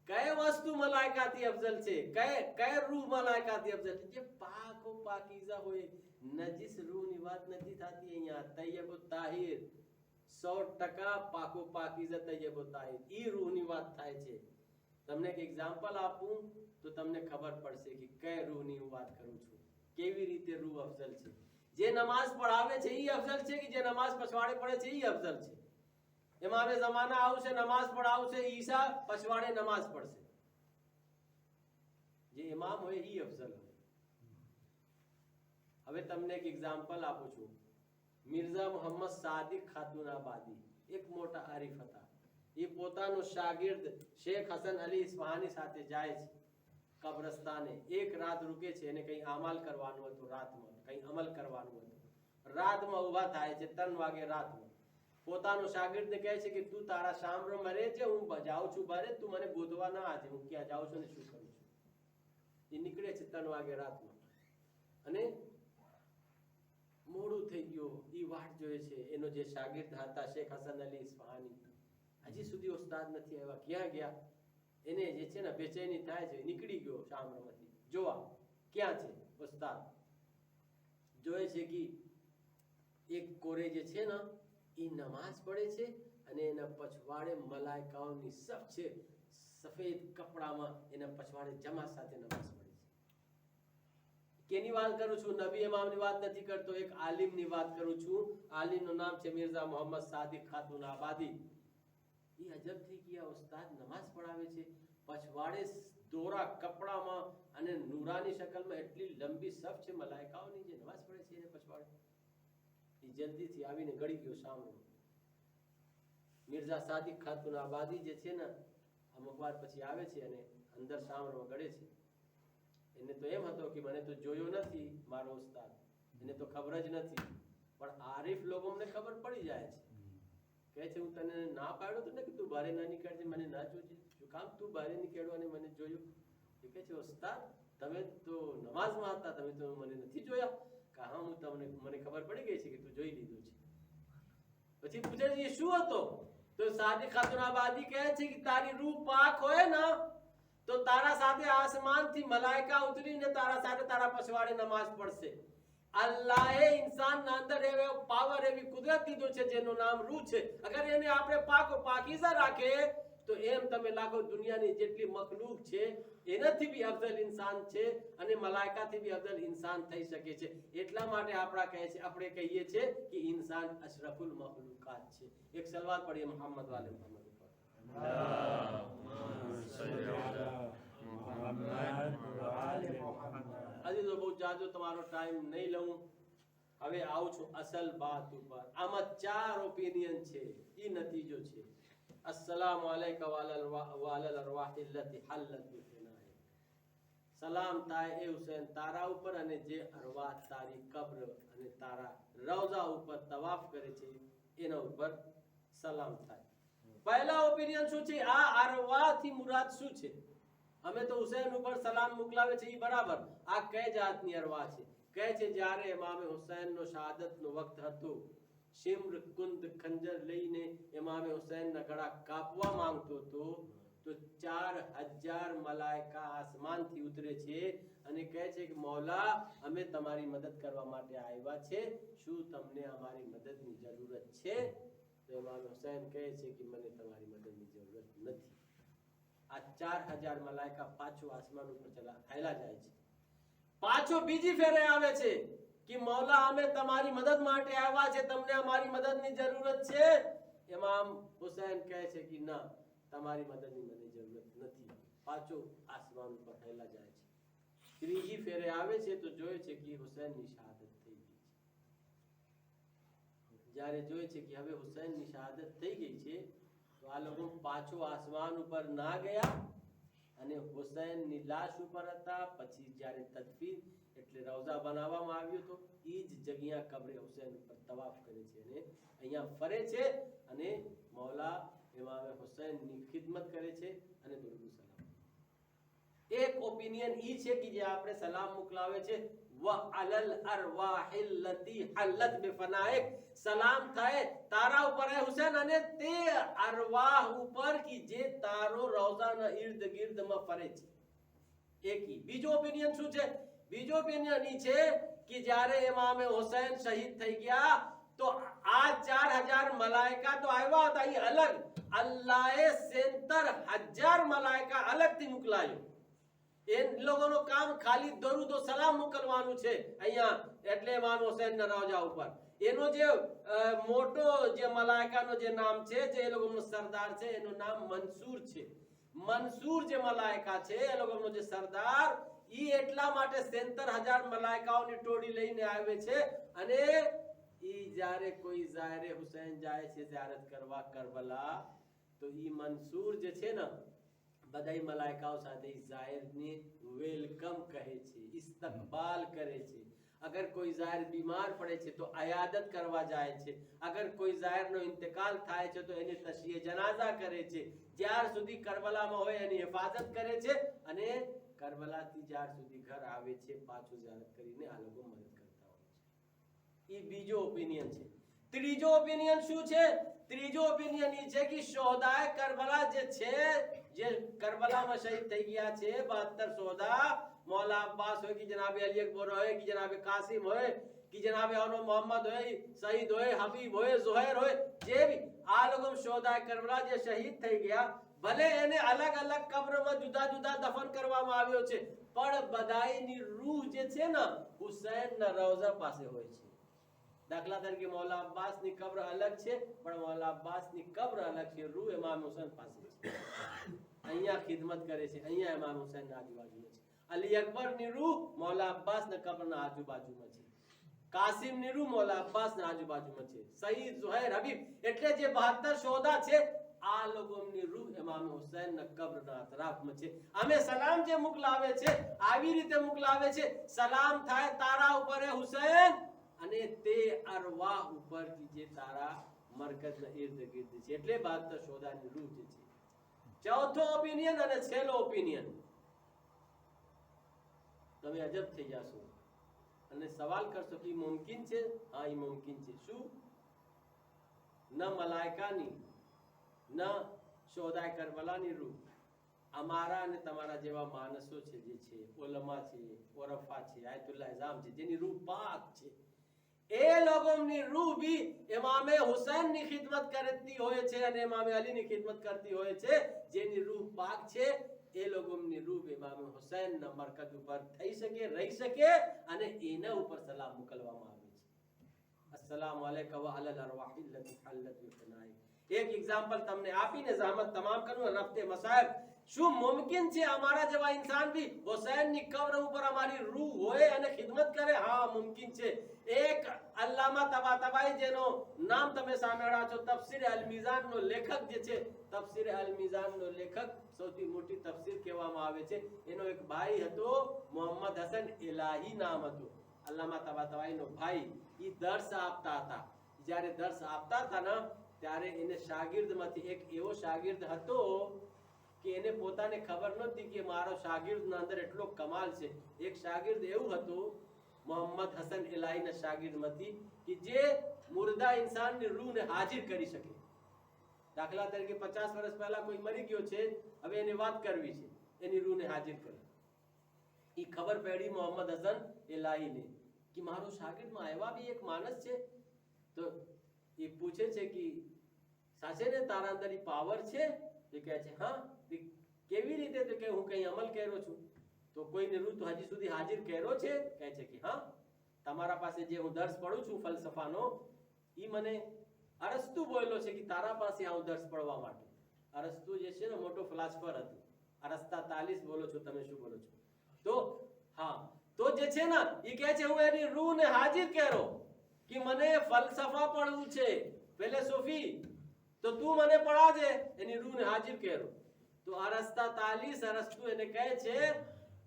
કઈ વસ્તુ મલાઈકાથી અફઝલ છે? કઈ રૂહ મલાઈકાથી અફઝલ છે? જે પાક ઓ પાકીઝા હોય. નજીસ રૂહની વાત નથી થતી અહીંયા. તૈયબ તાહિર, 100% પાકો પાકીઝા તૈયબ તાહિર, ઈ રૂહની વાત થાય છે. તમને એક એક્ઝામ્પલ આપું તો તમને ખબર પડશે કે કઈ રૂહની હું વાત કરું છું, કેવી રીતે રૂહ અફઝલ છે. જે નમાઝ પઢાવે છે ઈ અફઝલ છે કે જે નમાઝ પછવાડે પડે છે ઈ અફઝલ છે? ઇમામે ઝમાના આવશે, નમાઝ પઢાવશે, ઈસા પછવાડે નમાઝ પડશે. જે ઇમામ હોય ઈ અફઝલ હોય. હવે તમને એક એક્ઝામ્પલ આપું છું. મિર્ઝા મોહમ્મદ સાદિક ખાતુનાબાદી એક મોટા આરિફ હતા. એ પોતાનો શાગિર્દ શેખ હસન અલી ઇસ્ફહાની સાથે જાય છે કબ્રસ્તાને. એક રાત રૂકે છે, એને કંઈ અમલ કરવાનું હતું, રાતમાં કંઈ અમલ કરવાનું હતું. રાતમાં ઊભા થાય છે 3 વાગે રાતમાં. પોતાનો શાગિર્દને કહે છે કે તું તારા શામમાં રહે છે, હું જાઉં છું બારે, તું મને ગોતવા ના આજે, હું ક્યાં જાઉં છું ને શું કરું છું. એ નીકળે છે 3 વાગે રાતમાં અને મોડું થઈ ગયું. ઈ વાટ જોવે છે. એનો જે શાગિર્દ હતા શેખ હસન અલી ઇસ્ફહાની, હજી સુધી ઉસ્તાદ નથી આવ્યા, ક્યાં ગયા? એને જે છે ને બેચેની થાય છે. નીકળી ગયો શામમાંથી જોવા ક્યાં છે ઉસ્તાદ. જોવે છે કે એક કોરે જે છે ને એ નમાઝ પડે છે અને એના પછવાડે મલાઈકાઓની સફ છે, સફેદ કપડામાં એના પછવાડે જમા સાથે નમાઝ પડે છે. કેની વાત કરું છું? નબી ઇમામની વાત નથી કરતો, એક આલિમની વાત કરું છું. આલિમનું નામ છે મિર્ઝા મોહમ્મદ સાદિક ખાતુનાબાદી. એ અજબ થઈ ગયા, ઉસ્તાદ નમાઝ પઢાવે છે, પછવાડે દોરા કપડામાં અને નૂરાની શકલમાં એટલી લંબી સફ છે મલાઈકાઓની જે નમાઝ પડે છે એને પછવાડે. એ જલ્દીથી આવીને ગળી ગયો સામનો. મિર્ઝા સાદિક ખાતુન આબાદી જે છે ને અમુક વાર પછી આવે છે અને અંદર સામરમાં ગળે છે. એને તો એમ હતો કે મને તો જોયો નથી મારો ઉસ્તાદ, એને તો ખબર જ નથી. પણ આરીફ લોકોને ખબર પડી જાય છે. કહે છે હું તને ના પાડ્યો તો ને કે તું બારે ના નીકળજે, મને ના જોજે. શું કામ તું બારે નીકળ્યો અને મને જોયો? એ કહે છે ઉસ્તાદ તમે તો નમાઝમાં હતા, તમે તો મને નથી જોયા. કે હા હું તમને મને ખબર પડી ગઈ છે કે તું જોઈ લીધું છે. પછી પૂછે છે એ શું હતો? તો સાદિક ખાતુન આબાદી કહે છે કે તારી રૂહ પાક હોય ને તો તારા સાથે આસમાનથી મલાઈકા ઉતરીને તારા સાથે તારા પછવાડે નમાઝ પડશે. અલ્લાહે ઇન્સાનના અંદર એવો પાવર, એવી કુદરત દીધો છે જેનું નામ રૂહ છે. અગર એને આપણે પાકીઝા રાખે તો એમ તમે લાખો દુનિયાની જેટલી મખલૂક છે એનાથી બી અફઝલ ઇન્સાન છે અને મલાઈકાથી બી અફઝલ ઇન્સાન થઈ શકે છે. એટલા માટે આપણે કહીએ છીએ કે ઇન્સાન અશરફુલ મખલૂકાત છે. એક સલવાત પढ़िए મોહમ્મદ વાલે મોહમ્મદ ઉપર. હજી તો બહુ જાજો તમારો ટાઈમ નહીં લઉં. હવે આવું છું અસલ વાત ઉપર. આમાં 4 ઓપિનિયન છે. ઈ નતીજો છે. अस्सलामु अलैका वालल अरवाहि अल्लती हल्लत बिफनाए. સલામ થાય એ હુસૈન તારા ઉપર અને જે અરવાહ તારી કબ્ર અને તારા રોઝા ઉપર તવાફ કરે છે એના ઉપર સલામ થાય. પહેલા ઓપિનિયન શું છે? આ અરવાહ થી મુરાદ શું છે? અમે તો હુસૈન ઉપર સલામ મોકલાવે છે એ બરાબર. આ કઈ જાતની અરવાહ છે? કહે છે જ્યારે ઇમામ હુસૈન નો શહાદત નો વખત હતો, શિમ્ર કુંદ ખંજર લઈને ઇમામ હુસૈન ના ગળા કાપવા માંગતો હતો તો 4000 મલાઈકા આસમાનથી ઉતરે છે અને કહે છે કે મૌલા અમે તમારી મદદ કરવા માટે આવ્યા છે, શું તમને અમારી મદદની જરૂરત છે? તો ઇમામ હુસૈન કહે છે કે મને તમારી મદદની જરૂરત નથી. આ 4000 મલાઈકા પાછો આસમાન ઉપર હાલ્યા જાય છે. પાછો બીજી ફેરે આવે છે कि मौला हमें तुम्हारी मदद માટે આવ્યા છે, તમને અમારી મદદની જરૂરત છે? ઇમામ હુસૈન કહે છે કે ના, તમારી મદદની મને જરૂરત નથી. પાછો આસમાન ઉપર ફેલા જાય છે. ત્રીજી ફેરે આવે છે તો જોયે છે કે હુસૈનની શહાદત થઈ ગઈ છે. જ્યારે જોયે છે કે હવે હુસૈનની શહાદત થઈ ગઈ છે તો આ લોકો પાછો આસમાન ઉપર ના ગયા અને હુસૈનની લાશ ઉપર હતા. પછી જ્યારે તદફીન એટલે રોઝા બનાવવામાં આવ્યો તો એ જ જગ્યા કબ્રે હુસૈન ઉપર તવાફ કરે છે અને અહીંયા ફરે છે અને મૌલા ઇમામ હુસૈનની ખિદમત કરે છે અને દુરૂદ સલામ. એક ઓપિનિયન ઈ છે કે જે આપણે સલામ મોકલાવે છે વ અલલ અરવાહિલ્લતી હલ્લત બિફનાઇક, સલામ થાય તારા ઉપર હે હુસૈન અને તે અરવાહ ઉપર કે જે તારો રોઝાના ઇર્દ ગિર્દમાં ફરે છે. એકી બીજો ઓપિનિયન શું છે? બીજો ઓપિનિયન ઈ છે કે જ્યારે ઇમામ હુસૈન શહીદ થઈ ગયા તો આ 4000 મલાઈકા તો આવ્યા હતા, એ અલગ અલ્લાહે 77000 મલાઈકા અલગથી મોકલાયો. એ લોકોનું કામ ખાલી દરૂદ સલામ મોકલવાનું છે અહીંયા, એટલે ઇમામ હુસૈનના રોજા ઉપર. એનો જે મોટો જે મલાઈકાનો જે નામ છે, જે એ લોકોનો સરદાર છે, એનું નામ મંસૂર છે. મંસૂર જે મલાઈકા છે એ લોકોનો જે સરદાર, ઈ એટલા માટે 77000 મલાઈકાઓની ટોળી લઈને આવે છે અને ઈ જ્યારે કોઈ ઝાયરે હુસૈન જાય છે ઝિયારત કરવા કરબલા તો ઈ મંસૂર જે છે ને બધાય મલાઈકાઓ સાથે ઝાયરને વેલકમ કહે છે, ઇસ્તકબાલ કરે છે. અગર કોઈ ઝાયર બીમાર પડે છે તો અયાદત કરવા જાય છે. અગર કોઈ ઝાયરનો ઇંતકાલ થાય છે તો એની તશરીહ જનાઝા કરે છે. જ્યાર સુધી કરબલામાં હોય એની હિફાજત કરે છે અને કરબલાથી જ્યાર સુધી ઘર આવે છે પાછું ઝિયારત કરીને આ લોકો મદદ કરતા હોય છે. એ બીજો ઓપિનિયન છે. ત્રીજો ઓપિનિયન શું છે? ત્રીજો ઓપિનિયન એ છે કે શોહદાએ કરબલા જે છે, જે કરબલામાં શહીદ થઈ ગયા છે 72 શોહદા, मौला अब्बास हो कि जनाब अली अकबर हो कि जनाब कासिम हो कि जनाब अनो मोहम्मद हो, शहीद हो, हबीब हो, ज़ुहैर हो, जे भी आ लोग शोहदा करबला जे शहीद થઈ ગયા, ભલે એને અલગ અલગ કબ્રમાં જુદા જુદા દફન કરવામાં આવ્યો છે પણ બધાયની રૂહ જે છે ને હુસૈનના રોઝા પાસે હોય છે. દાખલા તરીકે મૌલા અબ્બાસની કબ્ર અલગ છે પણ મૌલા અબ્બાસની કબ્ર અલગ છે, રૂહ ઇમામ હુસૈન પાસે છે. અહીંયા ખિદમત કરે છે, અહીંયા ઇમામ હુસૈનના આજુબાજુમાં છે. અલી અકબરની રૂહ મૌલા અબ્બાસના કબરના આજુબાજુમાં છે. કાસિમની રૂહ મૌલા અબ્બાસના આજુબાજુમાં છે. સઈદ, ઝુહૈર, હબીબ એટલે જે 72 શોધા છે આ લોકોની રૂહ ઇમામ હુસૈનના કબ્રના અતરાફમાં છે. અમે સલામ જે મોકલાવે છે આવી રીતે મોકલાવે છે, સલામ થાય તારા ઉપર હે હુસૈન, અને તે અરવાહ ઉપર જે તારા મરકજના ઇર્દ ગિર્દ છે. એટલે 72 શોધાની રૂહ જે છે. ચોથો ઓપિનિયન અને છેલ્લો ઓપિનિયન, તમે અજબ થઈ જાશો અને સવાલ કરશો કે મુમકિન છે? હા, એ મુમકિન છે. શું? ન મલાઈકાની ન શોદાય કરબલાની રૂહ, અમારા અને તમારા જેવા માણસો છે, જે છે ઉલમા છે, ઓરફા છે, આયતુલ્લાહ ઇઝામ છે, જેની રૂહ પાક છે, એ લોકોની રૂહ બી ઇમામે હુસૈનની ખિદમત કરતી હોય છે અને ઇમામે અલીની ખિદમત કરતી હોય છે. જેની રૂહ પાક છે એ લોકોની રૂહ ઇમામે હુસૈનના મરકજ ઉપર થઈ શકે, રહી શકે, અને એના ઉપર સલામ મોકલવામાં આવે છે. અસ્સલામુ અલૈકા વ અલલ અરવાહિ અલ્લતી હલ્લત બિફનાઈ. એક એક્ઝામ્પલ તમને આપીને જહમત તમામ કરું રફતે મસાયબ. શું મુમકિન છે અમારા જેવા ઇન્સાન બી હુસૈનની કબ્ર ઉપર અમારી રૂહ હોય અને ખિદમત કરે? હા, મુમકિન છે. એક અલ્લામા તબાતબાઈ, જેનો નામ તમે સાંભળ્યા છો, તફસીર અલ મીઝાનનો લેખક જે છે, તફસીર અલ મીઝાનનો લેખક, સૌથી મોટી તફસીર કહેવામાં આવે છે. એનો એક ભાઈ હતો, મોહમ્મદ હસન ઇલાહી નામ હતું. અલ્લામા તબાતબાઈનો ભાઈ. એ દર્સ આપતા હતા. જ્યારે દર્સ આપતા હતા ને ત્યારે એને શાગિર્દમાંથી એક એવો શાગિર્દ હતો કે એને પોતાને ખબર નહોતી કે મારો શાગિર્દના અંદર એટલો કમાલ છે. એક શાગિર્દ એવું હતું મોહમ્મદ હસન ઇલાહીના શાગિર્દમાંથી કે જે મુર્દા ઇન્સાનની રૂહને હાજર કરી શકે. દાખલા તરીકે 50 વર્ષ પહેલા કોઈ મરી ગયો છે, હવે એને વાત કરવી છે, એની રૂહને હાજર કરી. એ ખબર પડી મોહમ્મદ હસન ઇલાહીને કે મારો શાગિર્દમાં એવા બી એક માણસ છે. તો એ પૂછે છે કે સાચે ને તારા અંદર પાવર છે? એ કહે છે હા. કેવી રીતે? તો કે હું કઈ અમલ કર્યો છું. તો કોઈને રૂહ તો હજી સુધી હાજર કર્યો છે? કહે છે કે હા, તમારા પાસે જે હું દર્સ પડું છું ફલસફાનો, ઈ મને અરસ્તુ બોલ્યો છે કે તારા પાસે આવું દર્સ પડવા માટે. અરસ્તુ જે છે ને મોટો ફિલોસોફર હતો. અરસ્તા તાલીસ બોલો છો તમે, શું બોલો છો? તો હા, તો જે છે ને એ કહે છે હું એની રૂહને હાજર કર્યો કે મને ફલસફા પડવું છે, ફિલોસોફી, તો તું મને પડાજે. એની રૂહને હાજર કર્યો. તો અરસ્તા તાલીસ અરસ્તુ એને કહે છે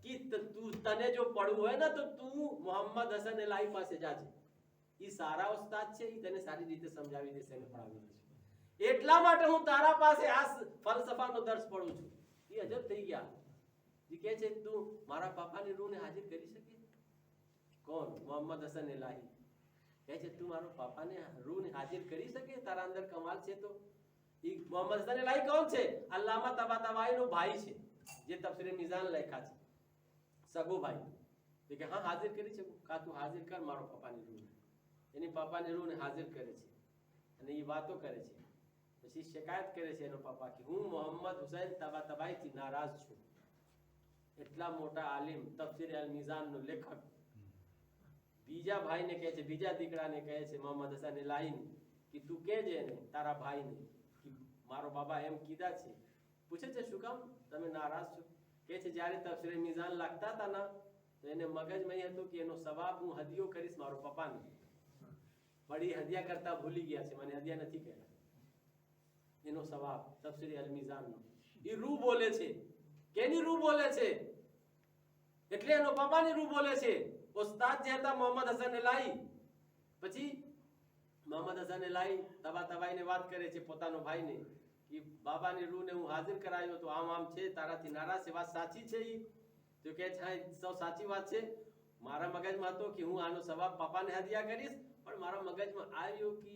કે તું તને જો પડવું હોય ને તો તું મોહમ્મદ હસન ઇલાહી પાસે જાજે. ઈ સારા ઉસ્તાદ છે, ઈ તને સારી રીતે સમજાવી દેશે અને પડાવી દેશે. એટલા માટે હું તારા પાસે આ ફલસફાનો દર્સ પડું છું. ઈ અજબ થઈ ગયા. ઈ કહે છે તું મારા પાપાની રૂહને હાજર કરી શકે? કોણ? મોહમ્મદ હસન ઇલાહી કહે છે તું મારો પાપાને રૂહને હાજર કરી શકે? તારા અંદર કમાલ છે. તો ઈ મોહમ્મદ હસન ઇલાહી કોણ છે? અલ્લામા તબાતબાઈનો ભાઈ છે, જે તફસીર મીઝાન લખ્યા છે, સગો ભાઈ. તો કે હા, હાજર કરી શકું. કા તું હાજર કર મારો પાપાની રૂહને. એની પાપાની રૂહને હાજર કરે છે અને એ વાતો કરે છે. પછી શિકાયત કરે છે એનો પાપા કે હું મોહમ્મદ હુસૈન તબાતબાઈથી નારાજ છું. એટલા મોટા આલિમ, તફસીર અલ મીઝાનનો લેખક, બીજા ભાઈને કહે છે, બીજા દીકરાને કહે છે મોહમ્મદ હસન ઇલાહીને કે તું કહેજે એને, તારા ભાઈને, કે મારો બાબા એમ કીધા છે. પૂછે છે શું કામ તમે નારાજ છો? કહે છે જ્યારે તફસીર મીઝાન લખતા હતા ને તો એને મગજમાં એ હતું કે એનો સવાબ હું હદિયો કરીશ મારો પપ્પાને, પણ એ હદિયા કરતા ભૂલી ગયા છે, મને હદિયા નથી કર્યા. એનો સવાબ તફસીર અલ મીઝાનનો. એ રૂહ બોલે છે. કેની રૂહ બોલે છે? એટલે એનો પપ્પાની રૂહ બોલે છે. ઉસ્તાદ જે હતા મોહમ્મદ હસન ઇલાહી. પછી મોહમ્મદ હસન ઇલાહી તબાતબાઈને વાત કરે છે પોતાનો ભાઈને કે બાબાની રૂહને હું હાજર કરાયો તો આમ છે, તારાથી નારાજ છે. વાત સાચી છે? ઈ તો કહે છે હા, સૌ સાચી વાત છે. મારા મગજમાં હતો કે હું આનો સવાબ પપ્પાને હદિયા કરીશ, પણ મારા મગજમાં આવ્યો કે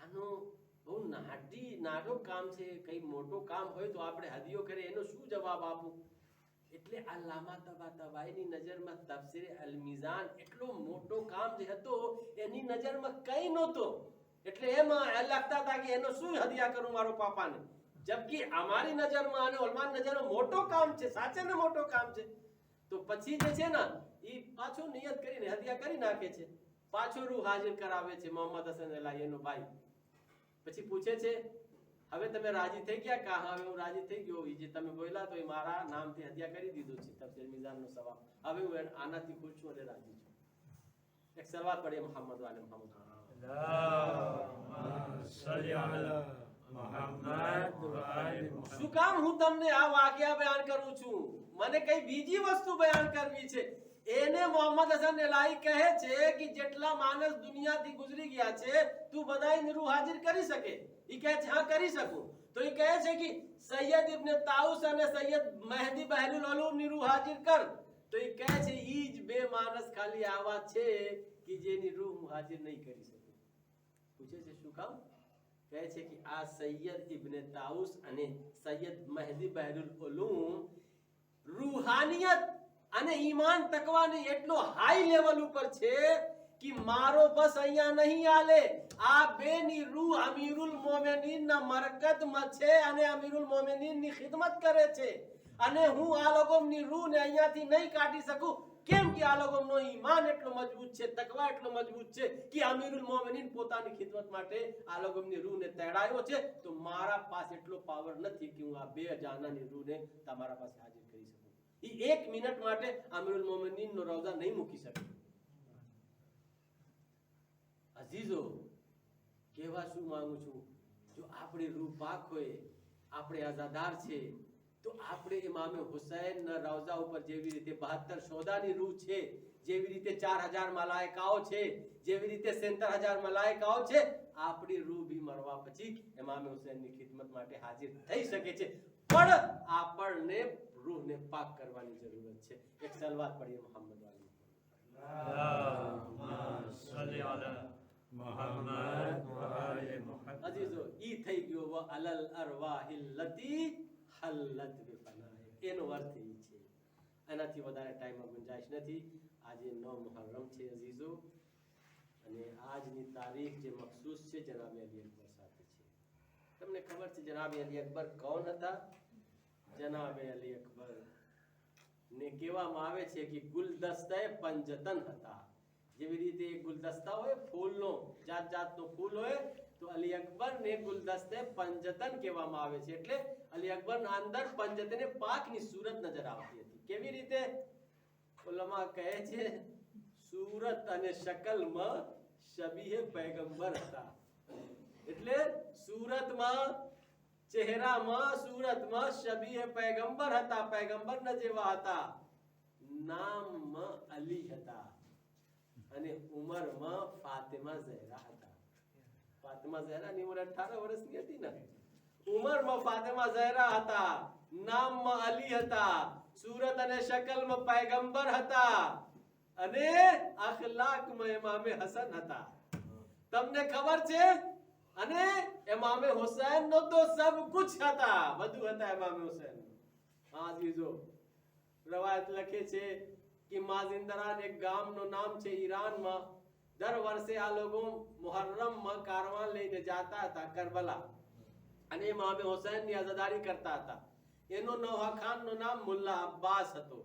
આનો બહુ નાનો કામ છે, કઈ મોટો કામ હોય તો આપણે હદિયો કરીએ, એનો શું જવાબ આપું? એટલે અલ્લામા તબાતબાઈની નજરમાં તફસીર અલ મીઝાન એટલો મોટો કામ જે હતો એની નજરમાં કઈ નહોતો. એટલે એમાં લખતા હતા કે એનો શું હદિયા કરું મારો પાપાને, જબકી અમારી નજરમાં અને ઉલમાની નજરમાં મોટો કામ છે, સાચે ને મોટો કામ છે. તો પછી જે છે ને એ પાછો નિયત કરીને હદિયા કરી નાખે છે, પાછો રૂહ હાજર કરાવે છે મોહમ્મદ હસન ઇલાહી એનો ભાઈ. પછી પૂછે છે હવે તમે રાજી થઈ ગયા કા? હવે હું રાજી થઈ ગયો. ઈ જે તમે બોલ્યા તો એ મારા નામથી હત્યા કરી દીધું છે તફસીર મિઝાનનો સવાબ. હવે હું આનાથી ખુશ છું અને રાજી છું. એક સલવાત પઢીએ મોહમ્મદ વાલે મોહમ્મદ. શું કામ હું તમને આ વાક્યા બયાન કરું છું? મને કઈ બીજી વસ્તુ બયાન કરવી છે. એને મોહમ્મદ હસન એલાહી કહે છે કે જેટલા માણસ દુનિયાથી ગુજરી ગયા છે તું બધાય રૂહ હાજર કરી શકે? ઈ કહે છે હા કરી શકું. તો ઈ કહે છે કે સૈયદ ઇબ્ન તાઉસ અને સૈયદ મહેદી બહેલુલ ઉલૂમ ની રૂહ હાજર કર. તો ઈ કહે છે ઈ જ બે માણસ ખાલી આવા છે કે જેની રૂહ હું હાજર નહીં કરી શકું. પૂછે છે શું કામ? કહે છે કે આ સૈયદ ઇબ્ન તાઉસ અને સૈયદ મહેદી બહેલુલ ઉલૂમ રૂહાનિયત અને ઈમાન તકવાની એટલો હાઈ લેવલ ઉપર છે કે મારો બસ અહીંયા નહીં આલે. આ બેની રૂહ અમીરુલ મોમિનીન ના મરકદમાં છે અને અમીરુલ મોમિનીન ની ખિદમત કરે છે. અને હું આ લોકોની રૂહ ને અહીંયાથી નહીં કાઢી શકું. કેમ કે આ લોકોનો ઈમાન એટલો મજબૂત છે, તકવા એટલો મજબૂત છે કે અમીરુલ મોમિનીન પોતાની ખિદમત માટે આ લોકોની રૂહ ને તેડાયો છે. તો મારા પાસે એટલો પાવર નથી કે હું આ બે જાનાની રૂહ ને તમારા પાસે હાજર કરી શકું. ઈ 1 મિનિટ માટે અમીરુલ મોમિનીન નો રોઝા નહીં મૂકી શકે. અઝીઝો, કહેવા શું માંગુ છું, જો આપણી રૂહ પાક હોય, આપણે આઝાદાર છે, તો આપણે ઇમામે હુસૈન ના રોઝા ઉપર જેવી રીતે 72 શોદાની રૂહ છે, જેવી રીતે 4000 મલાઈકાઓ છે, જેવી રીતે 77000 મલાઈકાઓ છે, આપણી રૂહ ભી મરવા પછી ઇમામે હુસૈનની ખિદમત માટે હાજર થઈ શકે છે. પણ આપણને રૂહને પાક કરવાની જરૂરત છે. એક સલવાત પઢીએ મોહમ્મદ વાલી. અઝીઝો, ઈ થઈ ગયો વ અલલ અરવાહિલ લતી હલ્લત બિફનાએ. એનો અર્થ ઈ છે. એનાથી વધારે ટાઈમમાં ગુંજાઈશ નથી. આજે 9 મુહર્રમ છે અઝીઝો, અને આજની તારીખ જે મખસૂસ છે જનાબ અલી અકબર સાથે છે. તમને ખબર છે જનાબ અલી અકબર કોણ હતા? જનાબ અલી અકબર ને કહેવામાં આવે છે કે ગુલદસ્તાએ પંજતન હતા. જેવી રીતે ગુલદસ્તા હોય ફૂલનો, જાત જાતનો ફૂલ હોય, તો અલી અકબર ને ગુલદસ્તે પંજતન કહેવામાં આવે છે. એટલે અલી અકબર ના અંદર પંજતને પાકની સૂરત નજર આવતી હતી. કેવી રીતે? ઉલમા કહે છે સૂરત અને શકલમાં શબીહે પૈગંબર હતા. એટલે સૂરતમાં, ચહેરામાં, સૂરતમાં શબીહે પૈગંબર હતા, પૈગંબર ન જેવા હતા. નામમાં અલી હતા અને ઉંમરમાં ફાતિમા ઝહરા હતા. ફાતિમા ઝહરાની ઉંમર 18 વર્ષની હતી ને. ઉંમરમાં ફાતિમા ઝહરા હતા, નામમાં અલી હતા, સૂરત અને શકલમાં પૈગંબર હતા, અને અખલાકમાં ઇમામે હસન હતા. તમને ખબર છે? અને ઇમામે હુસૈન નો તો સબ કુછ હતા, બધું હતા ઇમામે હુસૈન. હા જીજો, રવાયત લખે છે કે માઝિંદરાન એક ગામનું નામ છે ઈરાનમાં. દર વર્ષે આ લોકો મુહર્રમમાં કારવાન લઈને જતા હતા કરબલા, અને ઇમામે હુસૈનની અઝાદારી કરતા હતા. એનો નોહા ખાનનું નામ મુલ્લા અબ્બાસ હતો.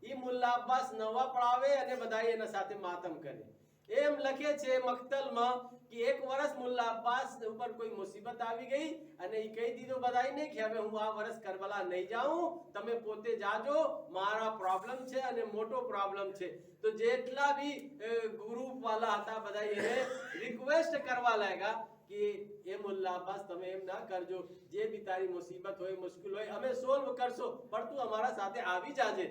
ઈ મુલ્લા અબ્બાસ નવા પડાવે અને બધા એના સાથે માતમ કરે. એમ લખે છે મક્તલમાં કે એક વર્ષ મુલ્લા અબ્બાસ ઉપર કોઈ મુસીબત આવી ગઈ અને ઈ કહી દીધું બધાને કે હવે હું આ વર્ષ કરબલા નહીં જાઉં, તમે પોતે જાજો, મારા પ્રોબ્લેમ છે અને મોટો પ્રોબ્લેમ છે. તો જેટલા બી ગ્રુપ વાળા હતા બધા એને રિક્વેસ્ટ કરવા લાગ્યા કે એ મુલ્લા અબ્બાસ તમે એમ ના કરજો, જે બી તારી મુસીબત હોય, મુશ્કેલ હોય, અમે સોલ્વ કરશો, પણ તું અમારા સાથે આવી જાજે.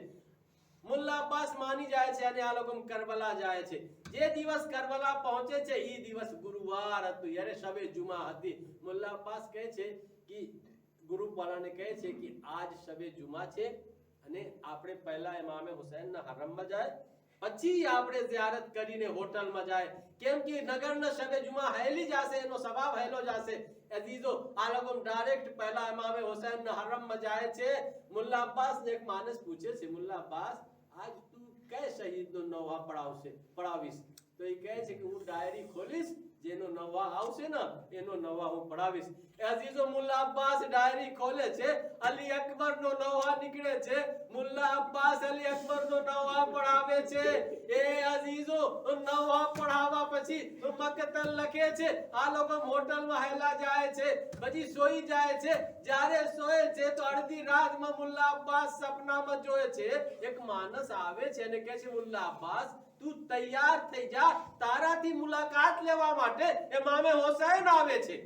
મુલ્લા અબ્બાસ માની જાય છે અને આ લોકો કરબલા જાય છે. જે દિવસ કરબલા પહોંચે છે એ દિવસ ગુરુવાર હતું, યારે શબે જુમા હતી. મુલ્લા અબ્બાસ કહે છે કે ગ્રુપ વાળાને કહે છે કે આજ શબે જુમા છે અને આપણે પહેલા ઇમામે હુસૈનના હરમમાં જાય, પછી આપણે ઝિયારત કરીને હોટલમાં જાય. કેમ કે નગરના શબે જુમા હેલી જશે, એનો સવાબ હેલો જશે. અઝીઝો, આ લોકો ડાયરેક્ટ પહેલા ઇમામે હુસૈનના હરમમાં જાય છે. મુલ્લા અબ્બાસ ને એક માણસ પૂછે છે, મુલ્લા અબ્બાસ આજ તું કઈ શહીદનો નોહા પડાવીશ? તો એ કહે છે કે હું ડાયરી ખોલીશ જેનો નવા આવશે ને એનો નવા હું પડાવીશ. અઝીઝો, મુલ્લા અબ્બાસ ડાયરી ખોલે છે, અલી અકબર નો નવા નીકળે છે. મુલ્લા અબ્બાસ અલી અકબર નો નવા પડાવે છે. એ અઝીઝો, નવા પડાવવા પછી મકતલ લખે છે. આ લોકો હોટલમાં હેલા જાય છે, પછી સોઈ જાય છે. જ્યારે સોય છે તો અડધી રાતમાં મુલ્લા અબ્બાસ સપનામાં જોયે છે એક માણસ આવે છે અને કહે છે, મુલ્લા અબ્બાસ તું તૈયાર થઈ જા, તારાથી મુલાકાત લેવા માટે ઇમામે હુસૈન આવે છે.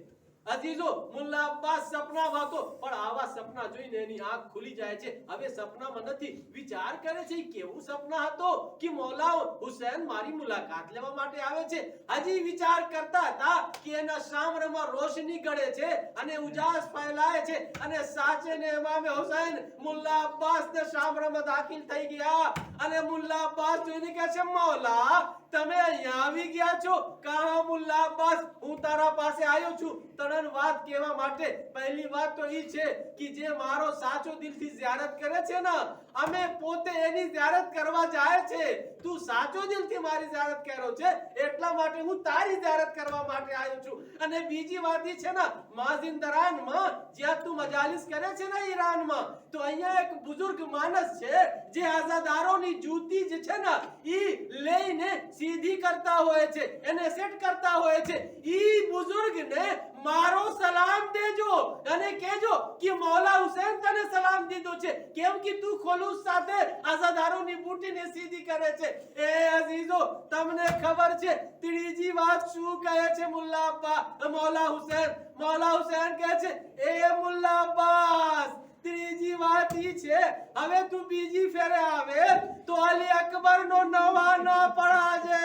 અઝીઝો, મુલ્લા અબ્બાસ સપનામાં હતો, પણ આવા સપના જોઈને એની આંખ ખુલી જાય છે. હવે સપનામાં નથી, વિચાર કરે છે કેવું સપના હતો કે મૌલા હુસૈન મારી મુલાકાત લેવા માટે આવે છે. હજી વિચાર કરતા હતા કે એના સામરામાં રોશની ગળે છે અને ઉજાસ ફેલાય છે અને સાચે ને ઇમામે હુસૈન મુલ્લા અબ્બાસ ને સામરામાં દાખલ થઈ ગયા. અને મુલ્લા અબ્બાસ જોઈને કહે છે, મૌલા તમે અહીંયા આવી ગયા છો? કહા મુલ્લા અબ્બાસ, હું તારા પાસે આવ્યો છું તને વાત કહેવા માટે. પહેલી વાત તો ઈ છે કે જે મારો સાચો દિલથી ઝિયારત કરે છે ને, અમે પોતે એની ઝિયારત કરવા જાય છે. તું સાચો દિલથી મારી ઝિયારત કર્યો છે, એટલા માટે હું તારી ઝિયારત કરવા માટે આવ્યો છું. અને બીજી વાત ઈ છે ને, માઝિંદરાનમાં જ્યાં તું મજાલિસ કરે છે ને ઈરાનમાં, તો અહીંયા એક બુઝુર્ગ માણસ છે જે આઝાદારોની જૂતી જે છે ને ઈ લઈને સીધી કરતા હોય છે, એને સેટ કરતા હોય છે. ઈ બુઝુર્ગને મારો સલામ દેજો અને કહેજો કે મૌલા હુસૈન તને સલામ દીધો છે, કેમ કે તું ખુલૂસ સાથે આઝાદારોની બૂટીને સીધી કરે છે. એ અઝીઝો, તમને ખબર છે ત્રીજી વાત શું કહે છે મુલ્લા અબ્બા મૌલા હુસૈન? મૌલા હુસૈન કહે છે, એ મુલ્લા અબ્બાસ ત્રીજી વાત ઈ છે, હવે તું બીજી ફેરે આવે તો અલી અકબર નો નવા ન પડાજે,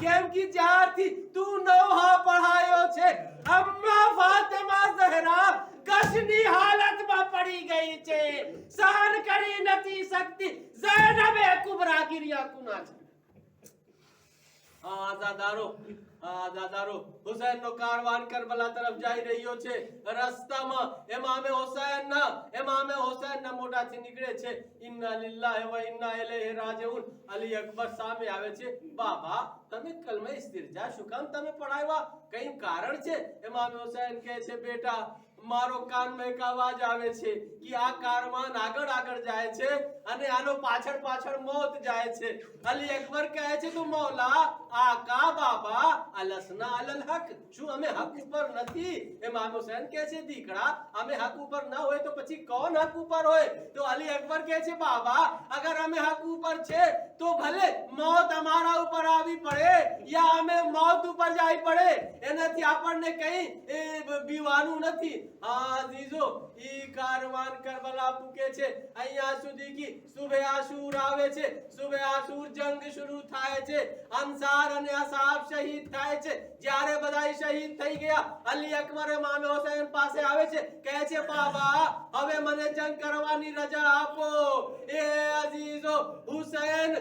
કેમ કે જ્યારથી તું નવા પડાયો છે અમ્મા ફાતિમા ઝહરા કશની હાલતમાં પડી ગઈ છે, સહન કરી નથી શકતી. ઝૈનબે કુબરા ગિરિયા કુના છે. આઝાદારો હુસૈન નો કારવાન કરબલા તરફ જઈ રહ્યો છે. રસ્તામાં ઇમામે હુસૈન ના મોઢાથી નીકળે છે, ઇન્ના લિલ્લાહી વ ઇન્ના ઇલૈહિ રાજીઉન. અલી અકબર સામે આવે છે, બાબા તમે કલમે ઇસ્તિરજા શું કામ તમે પઢાવ્યા? કઈ કારણ છે? ઇમામે હુસૈન કહે છે, બેટા મારો કાનમાં એક અવાજ આવે છે કે આ કારવાન આગળ જાય છે અને આનો પાછળ મોત જાય છે. અલી અકબર કહે છે, તો મૌલા આકા બાબા અલસના અલલ હક, શું અમે હક ઉપર નથી? ઇમામ હુસૈન કહે છે, દીકરા અમે હક ઉપર ન હોય તો પછી કોણ હક ઉપર હોય? તો અલી અકબર કહે છે, બાબા અગર અમે હક ઉપર છે તો ભલે મોત અમારા ઉપર આવી પડે યા અમે મોત ઉપર જાય પડે, એનાથી આપણને કઈ બીવાનું નથી. અઝીઝો, ઈ કારવાન કરબલા પૂકે છે અહીંયા સુધી કે સુબહ આશુર આવે છે. સુબહ આશુર જંગ શરૂ થાય છે, અંસાર અને અસહાબ શહીદ થાય છે. જ્યારે બધાય શહીદ થઈ ગયા, અલી અકબર ઇમામ હુસૈન પાસે આવે છે, કહે છે, બાબા હવે મને જંગ કરવાની રજા આપો. એ અઝીઝો, હુસૈન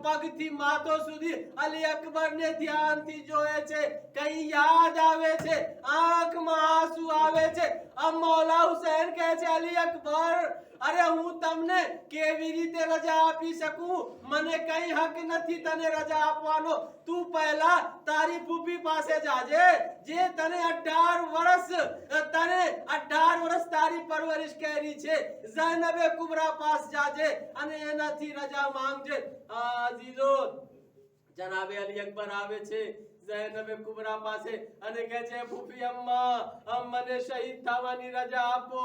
પગથી માથો સુધી અલી અકબર ને ધ્યાનથી જોએ છે. કઈ યાદ આવે છે, આંખમાં આંસુ આવે છે. મૌલા હુસૈન કહે છે, અલી અકબર અરે હું તમને કેવી રીતે રજા આપી શકું? મને કઈ હક નથી તને રજા આપવાનો. તું પહેલા તારી ફૂફી પાસે જાજે, જે તને 18 વર્ષ તારી પરવરિશ કરી છે. ઝૈનબે કુબરા પાસ જાજે અને એનાથી રજા માંગજે. અઝીઝો, જનાબે અલી અકબર આવે છે ઝૈનબે કુબરા પાસે અને કહે છે, ફૂફી અમ્મા મને શહીદ થવાની રજા આપો,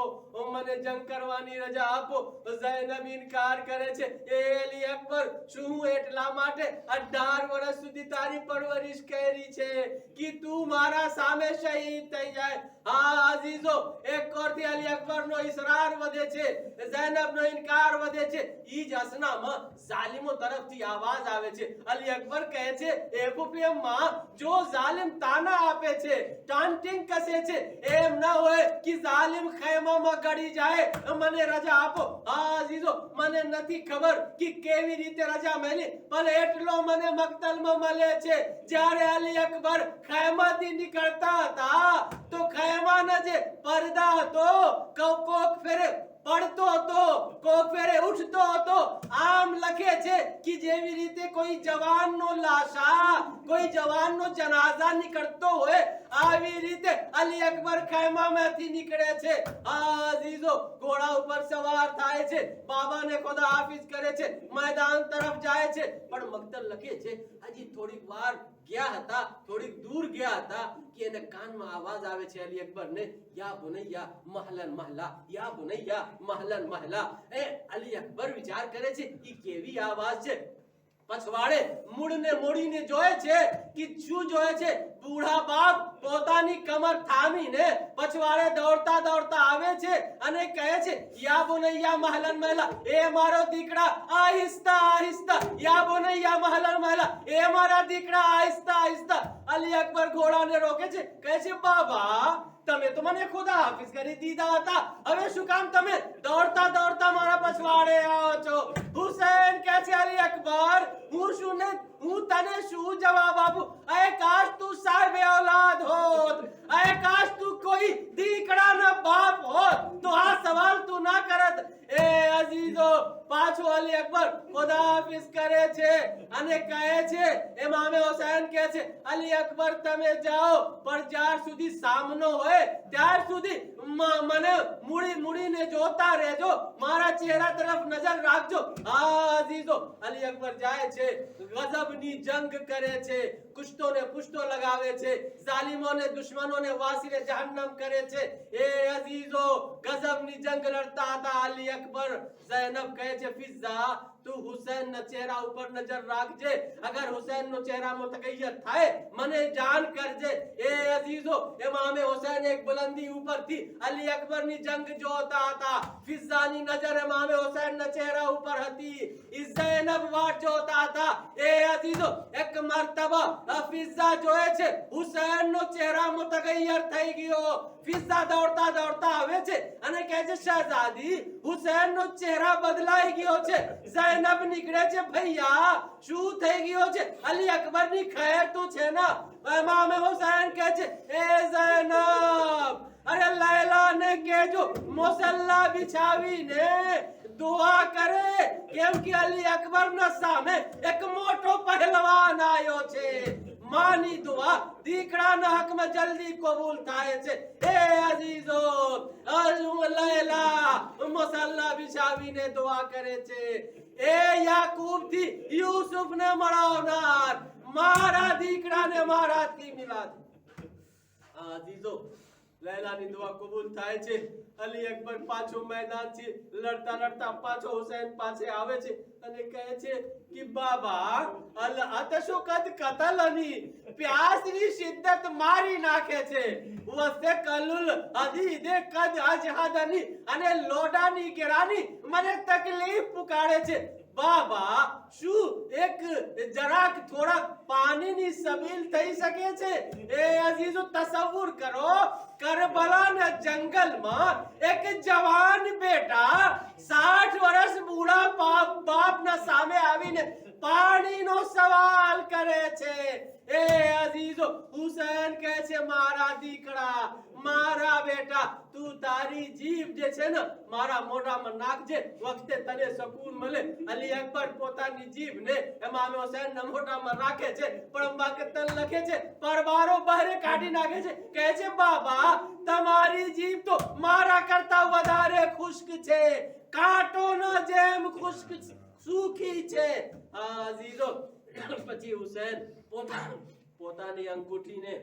મને જંગ કરવાની રજા આપો. ઝૈનબ ઇનકાર કરે છે, એ અલી અકબર શું એટલા માટે 18 વર્ષ સુધી તારી પરવરિશ કરી છે કે તું મારા સામે શહીદ થઈ જાય? હા અઝીઝો, એક ઓરથી અલી અકબર નો ઇસરાર વધે છે, ઝૈનબ નો ઇનકાર વધે છે. ઈ જ અસનામાં જાલિમો તરફથી આવાજ આવે છે. અલી અકબર કહે છે, એ ફૂફી અમ્મા જો જાલિમ તાના આપે છે, ટાંટિંગ કસે છે, એમ ન હોય કે જાલિમ ખૈમામાં ગળી જાય. મને રજા આપો. હા અઝીઝો, મને નથી ખબર કે કેવી રીતે રજા મળી, પણ એટલો મને મક્તલમાં મળે છે, જ્યારે અલી અકબર ખૈમાથી નીકળતા હતા તો ખૈમાના જે પડદા હતો કોક ફેરે પડતો હતો, કોક ફેરે ઉઠતો હતો. આમ લખે છે કે જેવી રીતે કોઈ જવાનનો લાશા, કોઈ જવાનનો જનાઝા નીકળતો હોય, આવી રીતે અલી અકબર ખૈમામાંથી નીકળે છે. અઝીઝો, ઘોડા ઉપર સવાર થાય છે, બાબાને ખુદા હાફિઝ કરે છે, મેદાન તરફ જાય છે. પણ મક્તલ લખે છે હજી થોડીક વાર ગયા હતા, થોડીક દૂર ગયા હતા કે એને કાનમાં આવાજ આવે છે અલી અકબરને, યા બુનૈયા મહલન મહલા, યા બુનૈયા મહલન મહલા. અલી અકબર વિચાર કરે છે ઈ કેવી આવાજ છે. પછવાડે મૂળને મોડીને જોયે છે કે શું જોયે છે. બુઢા બાપ પોતાની કમર થામીને પછવાડે દોડતા દોડતા આવે છે અને કહે છે યા બુનૈયા મહલન મહલા, એ મારો દીકરા આહિસ્તા આહિસ્તા, યા બુનૈયા મહલન મહલા, એ મારા દીકરા આહિસ્તા આહિસ્તા. અલી અકબર ઘોડાને રોકે છે, કહે છે બાબા તમે તો મને ખુદા હાફિઝ કરી દીધા હતા, હવે શું કામ તમે દોડતા દોડતા મારા પછવાડે આવો છો? હુસૈન કહે છે અલી અકબર હું તને શું જવાબ આપું? અરે કાશ તું સાહેબ औलाद હોત, અરે કાશ તું કોઈ દીકરાનો બાપ હોત તો આ સવાલ તું ના કરત. એ અઝીઝો, પાછો અલી અકબર ખુદા હાફિઝ કરે છે અને કહે છે, ઇમામ હુસૈન કહે છે અલી અકબર તમે જાઓ, પણ જ્યાર સુધી સામનો હોય ત્યાર સુધી મને મૂડીને જોતા રહેજો, મારા ચહેરા તરફ નજર રાખજો. અઝીઝો, અલી અકબર જાય છે, ગઝબની જંગ કરે છે, કુશ્તોને પુશ્તો લગાવે છે, જાલિમોને દુશ્મનોને વાસીને જહન્નમ કરે છે. એ અઝીઝો, ગઝબની જંગ લડતા હતા અલી અકબર. ઝૈનબ કહે છે ફિઝા તું હુસૈનના ચહેરા ઉપર નજર રાખજે, અગર હુસૈનનો ચહેરા મુતગય્યર થાય મને જાણ કરજે. એ અઝીઝો, ઇમામ હુસૈન એક બુલંદી ઉપરથી અલી અકબરની જંગ જોતા હતા. ફિઝાની નજર ઇમામ હુસૈનના ચહેરા ઉપર હતી. ઝૈનબ વાટ જોતા હતા. એ અઝીઝો, એક મર્તબા ફિઝા જોએ છે હુસૈનનો ચહેરા મુતગય્યર થઈ ગયો. ફિઝા દોડતા દોડતા આવે છે અને કહે છે શહઝાદી હુસૈનનો ચહેરા બદલાઈ ગયો છે. ઝૈનબ નીકળે છે, ભૈયા શું થઈ ગયો છે? અલી અકબરની ખૈર તો છે ને? ઇમામ હુસૈન કહે છે એ ઝૈનબ, અરે લૈલાને કહેજો મુસલ્લા બિછાવીને દુઆ કરે, કેમ કે અલી અકબરના સામે એક મોટો પહેલવાન આવ્યો છે. માની દુઆ દીકરાના હકમાં જલ્દી કબૂલ થાય છે. એ અઝીઝો, લૈલા મુસલ્લા બિછાવીને દુઆ કરે છે. એ યાકૂબ થી યુસુફને મળાવનાર મારા દીકરાને મારાથી મિલા દે. અઝીઝો, લૈલાની દુઆ કબૂલ થાય છે. અલી અકબર પાછો મેદાનથી લડતા લડતા પાછો હુસૈન પાસે આવે છે અને કહે છે કે બાબા અલ આતશો કદ કતલની, પ્યાસની શિદ્દત મારી નાખે છે. વસ્તે કલુલ હદીદે કદ અજહદની, અને લોડાની ગેરાની મને તકલીફ પુકારે છે. બાબા શું એક જરાક થોડા પાણીની સબીલ થઈ શકે છે? એ અઝીઝો, તસવ્વુર કરો કરબલાના જંગલમાં એક જવાન બેટા 60 વર્ષ બુઢા બાપના સામે આવીને પાણીનો સવાલ કરે છે. એ અઝીઝો, હુસૈન કહે છે મારા દીકરા, મારા બેટા, તું તારી જીભ જે છે ને મારા મોઢામાં નાખજે, વખતે તને સુકૂન મળે. અલી અકબર પોતાની જીભને ઇમામ હુસૈનના મોઢામાં રાખે છે, પણ મક્તલ લખે છે પરબારો બહાર કાઢી નાખે છે. કહે છે બાબા તમારી જીભ તો મારા કરતા વધારે ખુશ્ક છે, કાંટોનો જેમ ખુશ્ક સૂખી છે. અઝીઝો, પછી હુસૈન પોતાની અંગૂઠીને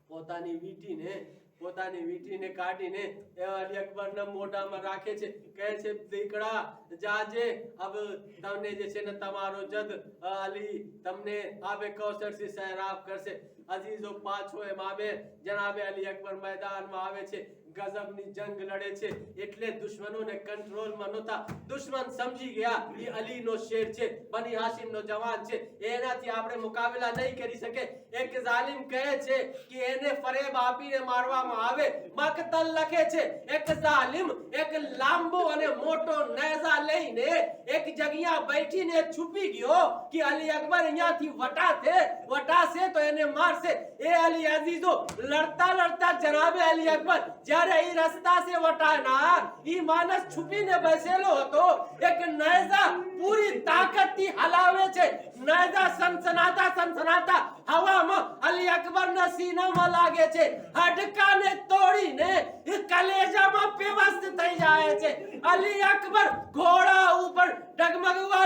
પોતાની વીંટીને કાઢીને અલી અકબરના મોઢામાં રાખે છે. કહે છે દીકરા જાજે, અબ તમને જે છે ને તમારો જદ અલી તમને આબે કૌસર થી સૈરાબ કરશે. અઝીઝો, પાછો ઇમામે જનાબે અલી અકબર મેદાનમાં આવે છે. ગઝબની જંગ લડે છે એટલે દુશ્મનોને કંટ્રોલમાં નહોતા. દુશ્મન સમજી ગયા એ અલીનો શેર છે, બની હાશિમનો જવાન છે, એનાથી આપણે મુકાબલા નહીં કરી શકે. એક જાલિમ કહે છે કે એને ફરેબ આપીને મારવામાં આવે. મક્તલ લખે છે એક જાલિમ એક લાંબો અને મોટો નેઝા લઈને એક જગ્યા બેઠીને છુપી ગયો કે અલી અકબર અહીંયાથી વટાશે તો એને મારશે. એ અલી અઝીઝો, લડતા લડતા જનાબે અલી અકબર જ્યારે ઈ રસ્તા સે વટાના ઈ માણસ છુપીને બેસેલો હતો એક નેજા પૂરી તાકાતથી હલાવે છે નેજા સનસનાતા હવામાં અલી અકબરના સીનામાં લાગે છે હાડકાને તોડીને ઈ કલેજામાં પેવસ્ત થઈ જાય છે અલી અકબર ઘોડા ઉપર ડગમગવા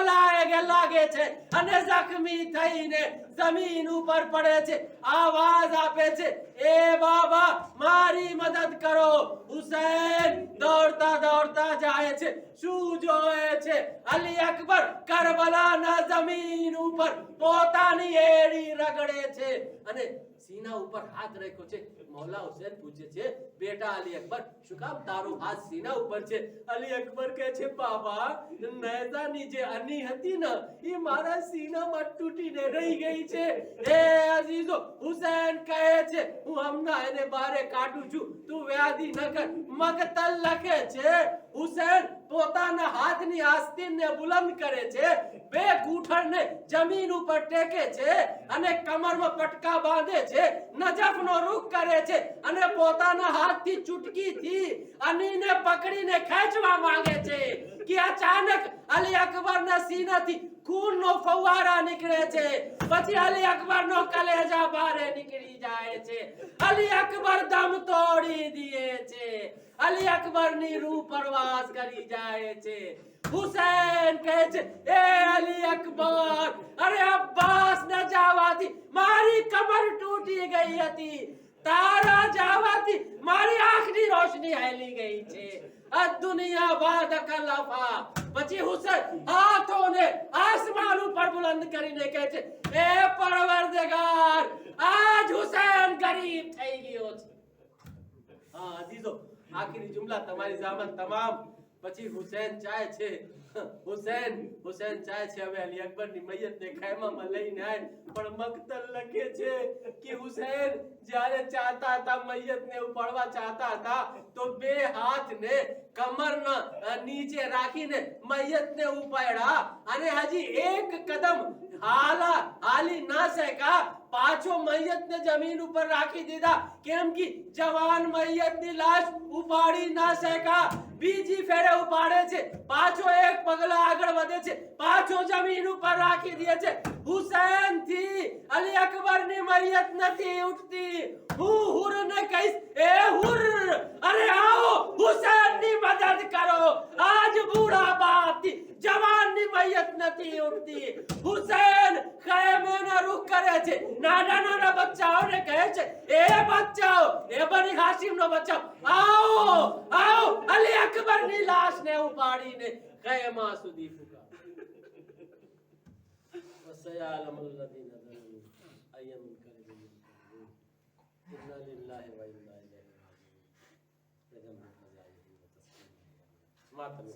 લાગે છે અને જખમી થઈને જમીન ઉપર પડે છે આવાજ આપે છે એ બાબા મારી મદદ કરો હુસૈન દોડતા જાય છે શું જોવે છે અલી અકબર કરબલાના જમીન ઉપર પોતાની એડી રગડે છે અને સીના ઉપર હાથ રાખ્યો છે મૌલા હુસૈન પૂછે છે બેટા અલી અકબર શું કામ તારો હાથ સીના ઉપર છે અલી અકબર કહે છે બાબા નેજાની જે અની હતી ને એ મારા સીનામાં તૂટીને રહી ગઈ છે એ અઝીઝો હુસૈન કહે છે હું હમણાં એને બારે કાઢું છું તું વ્યાધિ ન કર મકતલ લખે છે હુસૈન પોતાના હાથની આસ્તીનને બુલંદ કરે છે બે ગૂંઠણને જમીન ઉપર ટેકે છે અને કમરમાં પટકા બાંધે છે નજફનો રૂખ કરે છે અને પોતાના હાથથી ચૂટકીથી અનીને પકડીને ખેંચવા માંગે છે કે અચાનક અલી અકબરના સીનાથી ખૂનનો ફવારા નીકળે છે પછી અલી અકબરનો કલેજા બહાર નીકળી જાય છે અલી અકબર દમ તોડી દે છે અલી અકબરની રૂહ પરવાસ કરી જાય છે હુસૈન કહે છે એ અલી અકબર અરે અબ્બાસ ન જાવાથી મારી કમર તૂટી ગઈ હતી તારા જાવાથી મારી આંખની રોશની હેલી ગઈ છે આ દુનિયા બાદ કલફા પછી હુસૈન હાથોને આસમાન ઉપર બુલંદ કરીને કહે છે એ પરવરદગાર આજ હુસૈન ગરીબ થઈ ગયો છે હા અઝીઝો આખરી જુમલા તમારી સામે તમામ પછી હુસૈન ચાહે છે હુસૈન ચાહે છે હવે અલી અકબરની મયતને ખૈમામાં લઈને આય પણ મકતલ લખે છે કે હુસૈન જ્યારે ચાહતા હતા મયતને ઉપાડવા ચાહતા હતા તો બે હાથને કમરના નીચે રાખીને મયતને ઉપાડ્યા અને હજી એક કદમ હાલી ના શક્યા પાછો મયતને જમીન ઉપર રાખી દીધા કેમ કે જવાન મયતની લાશ ઉપાડી ના શક્યા બીજી ફેરે ઉપાડે છે પાછો એક પગલા આગળ વધે છે પાછો જમીન ઉપર રાખી દે છે હુસૈન થી અલી અકબરની મયત નથી ઉઠતી હું હુરને કહીશ એ હુર અરે આવો હુસૈનની મદદ કરો આજ બૂઢા બાપથી જવાનની મયત નથી ઉઠતી હુસૈન ખૈમેનો રૂખ કરે છે નાના બચ્ચાઓને કહે છે એ બચ્ચાઓ એ બની હાશિમનો બચ્ચાઓ આવો અલી અકબરની લાશને ઉપાડીને ખૈમા સુધી ફૂંકા વસયાલમ અલ્લઝીના ઝલમુ અય્યમ કરિબિન ઇન્ના લિલ્લાહિ વ ઇન્ના ઇલૈહિ રાજીઉન માતમ